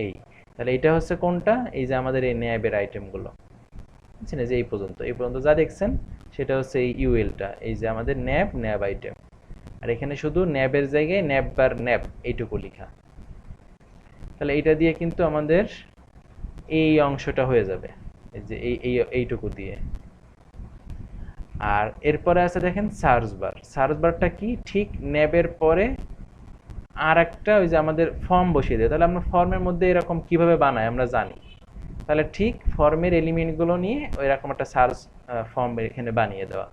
এই তাহলে এটা হচ্ছে কোনটা? এই যে আমাদের এই ন্যাবের আইটেমগুলো, বুঝছেন? এই যে এই পর্যন্ত যা দেখছেন সেটা হচ্ছে এই ইউএলটা, এই যে আমাদের ন্যাব ন্যাব আইটেম, আর এখানে শুধু ন্যাবের জায়গায় ন্যাব বার ন্যাব এইটুকু লেখা। তাহলে এইটা দিয়ে কিন্তু আমাদের এই অংশটা হয়ে যাবে, এই যে এইটুকু দিয়ে। আর এরপরে আছে দেখেন সার্চ বার, সার্চ বারটা কি? ঠিক ন্যাবের পরে আর একটা ওই যে আমাদের ফর্ম বসিয়ে দেয়, তাহলে আমরা ফর্মের মধ্যে এরকম কিভাবে বানাই আমরা জানি, তাহলে ঠিক ফর্মের এলিমেন্টগুলো নিয়ে ওই রকম একটা সার্চ ফর্ম এখানে বানিয়ে দেওয়া।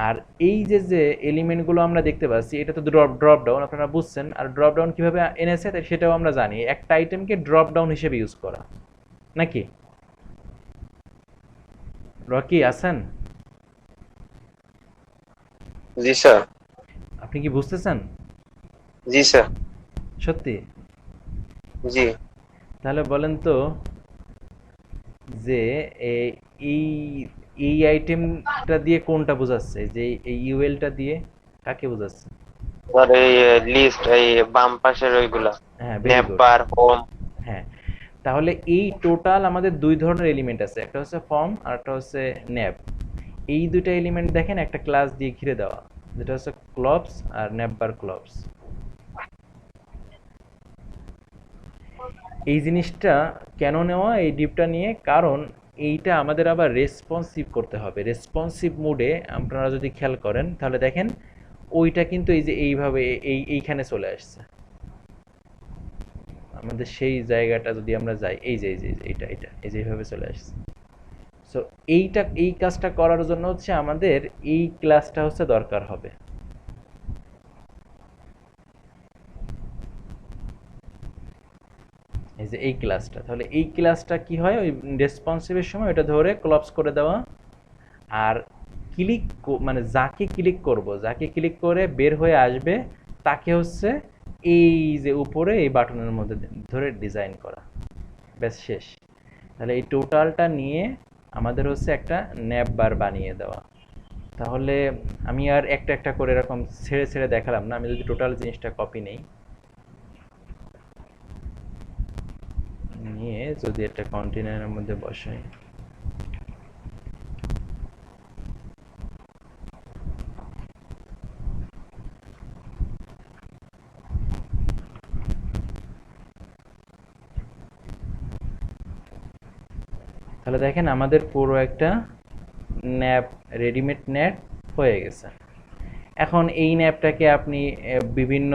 আর এই যে যে এলিমেন্টগুলো আমরা দেখতে পাচ্ছি এটা তো ড্রপ ডাউন, আপনারা বুঝছেন। আর ড্রপ ডাউন কিভাবে এনেছে সেটাও আমরা জানি, একটা আইটেমকে ড্রপ ডাউন হিসেবে ইউজ করা নাকি? রকি আছেন? জি স্যার। আপনি কি বুঝতেছেন জি স্যার। সত্যি? জি। তাহলে বলেন তো যে এই এই আইটেমটা দিয়ে কোনটা বোঝাচ্ছে, যে এই ইউএলটা দিয়ে কাকে বোঝাচ্ছে? আর এই লিস্ট এই বাম পাশের ওইগুলা হ্যাঁ ভেরি ন্যাপ গুড। বার হোম। হ্যাঁ, তাহলে এই টোটাল আমাদের দুই ধরনের এলিমেন্ট আছে, একটা হচ্ছে ফর্ম আর একটা হচ্ছে ন্যাব। এই দুইটা এলিমেন্ট দেখেন একটা ক্লাস দিয়ে ঘিরে দেওয়া, যেটা হচ্ছে ক্লবস আর ন্যাব বার ক্লবস। এই জিনিসটা কেন নেওয়া এই ডিপটা নিয়ে? কারণ এইটা আমাদের আবার রেসপন্সিভ করতে হবে, রেসপন্সিভ মুডে আপনারা যদি খেয়াল করেন তাহলে দেখেন ওইটা কিন্তু এই যে এইভাবে এইখানে চলে আসছে। আমাদের সেই জায়গাটা যদি আমরা যাই, এই যে এইটা এই যে এইভাবে চলে আসছে। সো এই কাজটা করার জন্য হচ্ছে আমাদের এই ক্লাসটা হচ্ছে দরকার হবে। এই যে এই ক্লাসটা, তাহলে এই ক্লাসটা কি হয়, ওই রেসপন্সিভের সময় এটা ধরে ক্লপস করে দেওয়া, আর ক্লিক মানে যাকে ক্লিক করব, যাকে ক্লিক করে বের হয়ে আসবে তাকে হচ্ছে এই যে উপরে এই বাটনের মধ্যে ধরে ডিজাইন করা, ব্যাস শেষ। তাহলে এই টোটালটা নিয়ে আমাদের হচ্ছে একটা ন্যাপ বার বানিয়ে দেওয়া। তাহলে আমি আর একটা একটা করে এরকম ছেড়ে ছেড়ে দেখালাম না, আমি যদি টোটাল জিনিসটা কপি নেই, নিয়ে যদি একটা কন্টেনারের মধ্যে বসাই, তাহলে দেখেন আমাদের পুরো একটা ন্যাপ, রেডিমেড ন্যাপ হয়ে গেছে। এখন এই ন্যাপটাকে আপনি বিভিন্ন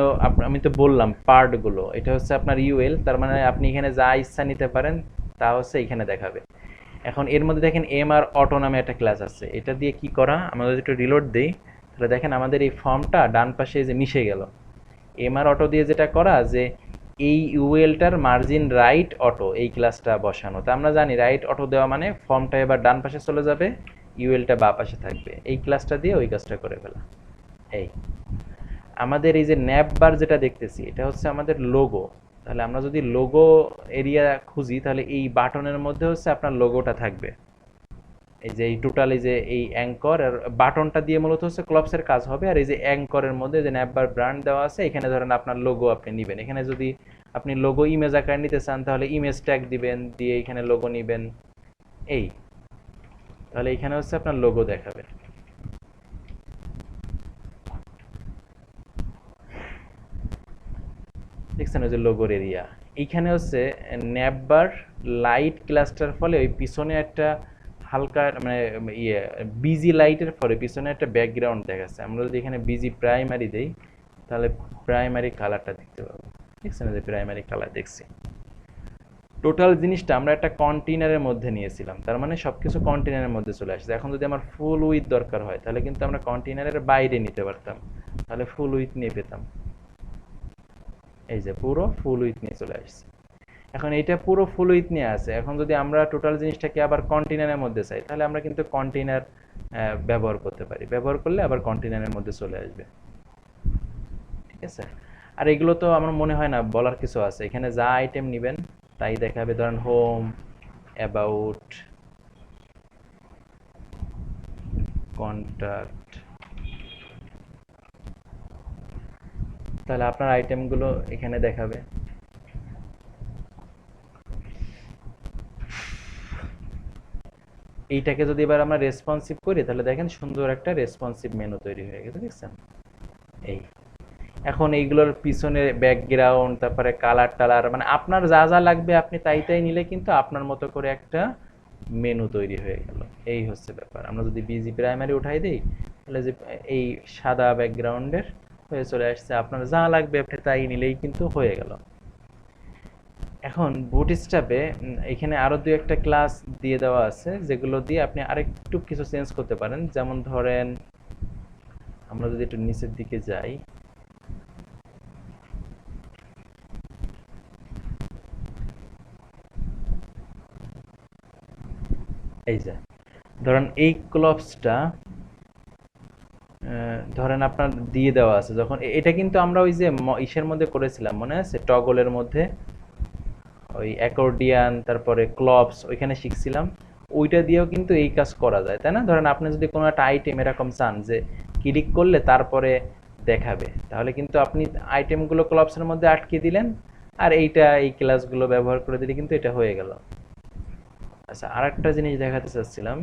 আমি তো বললাম পার্টগুলো, এটা হচ্ছে আপনার ইউএল, তার মানে আপনি এখানে যা ইচ্ছা নিতে পারেন তা হচ্ছে এখানে দেখাবে। এখন এর মধ্যে দেখেন এমআর অটো নামে একটা ক্লাস আছে, এটা দিয়ে কি করা, আমরা যদি একটু রিলোড দিই তাহলে দেখেন আমাদের এই ফর্মটা ডান পাশে যে মিশে গেল। এমআর অটো দিয়ে যেটা করা, যে এই ইউএলটার মার্জিন রাইট অটো এই ক্লাসটা বসানো, তা আমরা জানি রাইট অটো দেওয়া মানে ফর্মটা এবার ডান পাশে চলে যাবে, ইউএলটা বাঁ পাশে থাকবে, এই ক্লাসটা দিয়ে ওই কাজটা করে ফেলা। এই আমাদের এই যে ন্যাপ বার যেটা দেখতেছি এটা হচ্ছে আমাদের লোগো, তাহলে আমরা যদি লোগো এরিয়া খুঁজি তাহলে এই বাটনের মধ্যে হচ্ছে আপনার লোগোটা থাকবে। এই যে এই টোটাল এই যে এই অ্যাঙ্কর আর বাটনটা দিয়ে মূলত হচ্ছে ক্লপসের কাজ হবে, আর এই যে অ্যাঙ্করের মধ্যে যে ন্যাপ বার ব্র্যান্ড দেওয়া আছে, এখানে ধরেন আপনার লোগো আপনি নেবেন, এখানে যদি আপনি লোগো ইমেজ আকারে নিতে চান তাহলে ইমেজ ট্যাগ দিবেন, দিয়ে এখানে লোগো নেবেন, এই তাহলে এখানে হচ্ছে আপনার লোগো দেখাবে। দেখছেন ওই যে লোগোর এরিয়া, এইখানে হচ্ছে ন্যাপবার লাইট ক্লাস্টার ফলে ওই পিছনে একটা হালকা মানে ইয়ে বিজি লাইটের ফলে পিছনে একটা ব্যাকগ্রাউন্ড দেখাচ্ছে। আমরা যদি এখানে বিজি প্রাইমারি দেই তাহলে প্রাইমারি কালারটা দেখতে পাবো। দেখছেন যে প্রাইমারি কালার দেখছি। টোটাল জিনিসটা আমরা একটা কন্টেনারের মধ্যে নিয়েছিলাম, তার মানে সব কিছু কন্টেনারের মধ্যে চলে আসছে। এখন যদি আমার ফুল উইথ দরকার হয় তাহলে কিন্তু আমরা কন্টেনারের বাইরে নিতে পারতাম, তাহলে ফুল উইথ নিয়ে পেতাম। এই যে পুরো ফুল উইথ নিয়ে চলে আসছে। এখন এইটা পুরো ফুল উইথ নিয়ে আছে, এখন যদি আমরা টোটাল জিনিসটাকে আবার কন্টেনারের মধ্যে চাই তাহলে আমরা কিন্তু কন্টেনার ব্যবহার করতে পারি, ব্যবহার করলে আবার কন্টেনারের মধ্যে চলে আসবে। ঠিক আছে, আর এগুলো তো আমার মনে হয় না বলার কিছু আছে, এখানে যা আইটেম নেবেন তাই দেখাবে। ধরেন হোম, অ্যাবাউট, কন্ট্যাক্ট, তাহলে আপনার আইটেমগুলো এখানে দেখাবে। এইটাকে যদি এবার আমরা রেসপন্সিভ করি তাহলে দেখেন সুন্দর একটা রেসপন্সিভ মেনু তৈরি হয়ে গেছে, দেখছেন। এই এখন এইগুলোর পিছনে ব্যাকগ্রাউন্ড, তারপরে কালার টালার, মানে আপনার যা যা লাগবে আপনি তাই তাই নিলে কিন্তু আপনার মতো করে একটা মেনু তৈরি হয়ে গেল। এই হচ্ছে ব্যাপার। আমরা যদি বিজি প্রাইমারি উঠাই দিই তাহলে যে এই সাদা ব্যাকগ্রাউন্ডের হয়ে চলে আসছে, আপনার যা লাগবে আপনি তাই নিলেই কিন্তু হয়ে গেল। এখন বুটস্ট্র্যাপে এখানে আরো দুই একটা ক্লাস দিয়ে দেওয়া আছে যেগুলো দিয়ে আপনি আরেকটু কিছু চেঞ্জ করতে পারেন। যেমন ধরেন আমরা যদি একটু নিচের দিকে যাই, এই যে ধরেন এই ক্লপসটা ধরেন আপনার দিয়ে দেওয়া আছে, যখন এটা কিন্তু আমরা ওই যে ইসের মধ্যে করেছিলাম মনে আছে, টগলের মধ্যে ওই অ্যাকর্ডিয়ান তারপরে ক্লপস ওইখানে শিখছিলাম, ওইটা দিয়েও কিন্তু এই কাজ করা যায়, তাই না? ধরেন আপনি যদি কোনো একটা আইটেম এরকম চান যে ক্লিক করলে তারপরে দেখাবে, তাহলে কিন্তু আপনি আইটেমগুলো ক্লপসের মধ্যে আটকে দিলেন আর এইটা এই ক্লাসগুলো ব্যবহার করে দিলে কিন্তু এটা হয়ে গেল। আচ্ছা, আর একটা জিনিস দেখাতে চাচ্ছিলাম,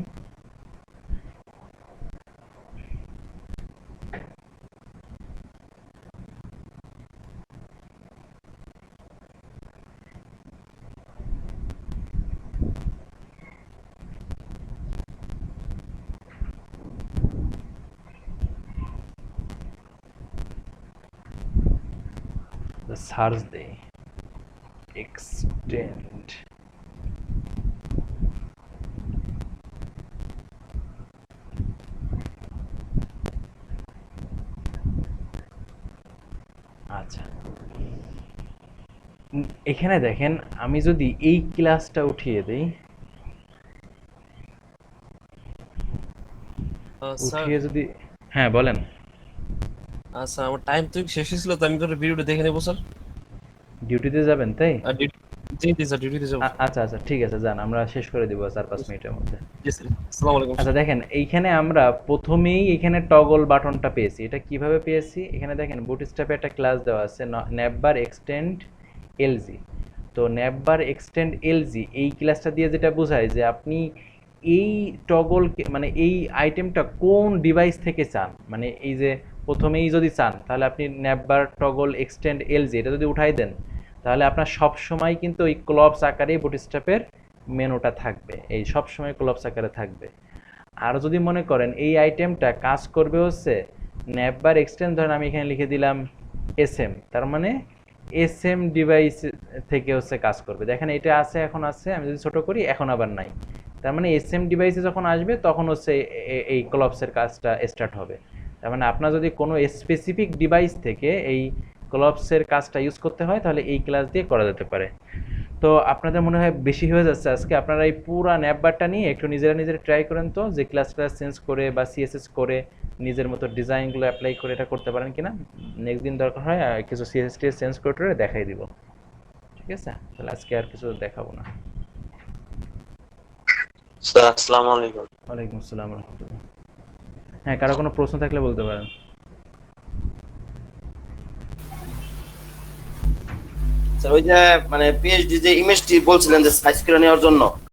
সার্চ দেই, এক্সটেন্ড আচ্ছা এখানে দেখেন আমি যদি এই ক্লাসটা উঠিয়ে দেই, স্যার উঠিয়ে যদি, হ্যাঁ বলেন। আচ্ছা আমার টাইম তো শেষ হয়েছিল, তো আমি তো ভিডিওটা দেখে নেবো স্যার। ডিউটিতে যাবেন তাই? জি জি স্যার, ডিউটিতে যাবো। আচ্ছা আচ্ছা ঠিক আছে, যান, আমরা শেষ করে দিব 4-5 মিনিটের মধ্যে। জি স্যার, আসসালামু আলাইকুম। আচ্ছা দেখেন এইখানে আমরা প্রথমেই এখানে টগল বাটনটা পেয়েছি। এটা কিভাবে পেয়েছি? এখানে দেখেন বুটস্ট্র্যাপে একটা ক্লাস দেওয়া আছে ন্যাপবার এক্সটেন্ড এলজি। তো ন্যাপবার এক্সটেন্ড এলজি এই ক্লাসটা দিয়ে যেটা বোঝায় যে আপনি এই টগল মানে এই আইটেমটা কোন ডিভাইস থেকে চান, মানে এই যে প্রথমেই যদি চান তাহলে আপনি ন্যাপবার টগল এক্সটেন্ড এলজি এটা যদি উঠাই দেন তাহলে আপনার সব সময় কিন্তু ওই ক্লবস আকারে বুটস্ট্র্যাপের মেনুটা থাকবে, এই সব সময় ক্লবস আকারে থাকবে। আর যদি মনে করেন এই আইটেমটা কাজ করবে হচ্ছে ন্যাপবার এক্সটেন্ড, ধরেন আমি এখানে লিখে দিলাম এসএম, তার মানে এসএম ডিভাইস থেকে হচ্ছে কাজ করবে। দেখেন এটা আছে, এখন আছে, আমি যদি ছোট করি এখন আবার নাই, তার মানে এসএম ডিভাইসে যখন আসবে তখন হচ্ছে এই ক্লবসের কাজটা স্টার্ট হবে। তার মানে আপনার যদি কোনো স্পেসিফিক ডিভাইস থেকে এই ক্লবসের কাজটা ইউজ করতে হয় তাহলে এই ক্লাস দিয়ে করা যেতে পারে। তো আপনাদের মনে হয় বেশি হয়ে যাচ্ছে আজকে, আপনারা এই পুরা ন্যাপবারটা নিয়ে একটু নিজেরা ট্রাই করেন তো, যে ক্লাস চেঞ্জ করে বা সিএসএস করে নিজের মতো ডিজাইনগুলো অ্যাপ্লাই করে এটা করতে পারেন কিনা। নেক্সট দিন দরকার হয় কিছু সিএসএস চেঞ্জ করে দেখাই দিব, ঠিক আছে? তাহলে আজকে আর কিছু দেখাবো না। স্যার আসসালামু আলাইকুম। ওয়ালাইকুম আসসালাম রহমতুল্লাহ। হ্যাঁ, কারো কোনো প্রশ্ন থাকলে বলতে পারেন। স্যার ওই যে মানে পিএইচডি যে ইমেজটি বলছিলেন যে সাইজ করে নেওয়ার জন্য,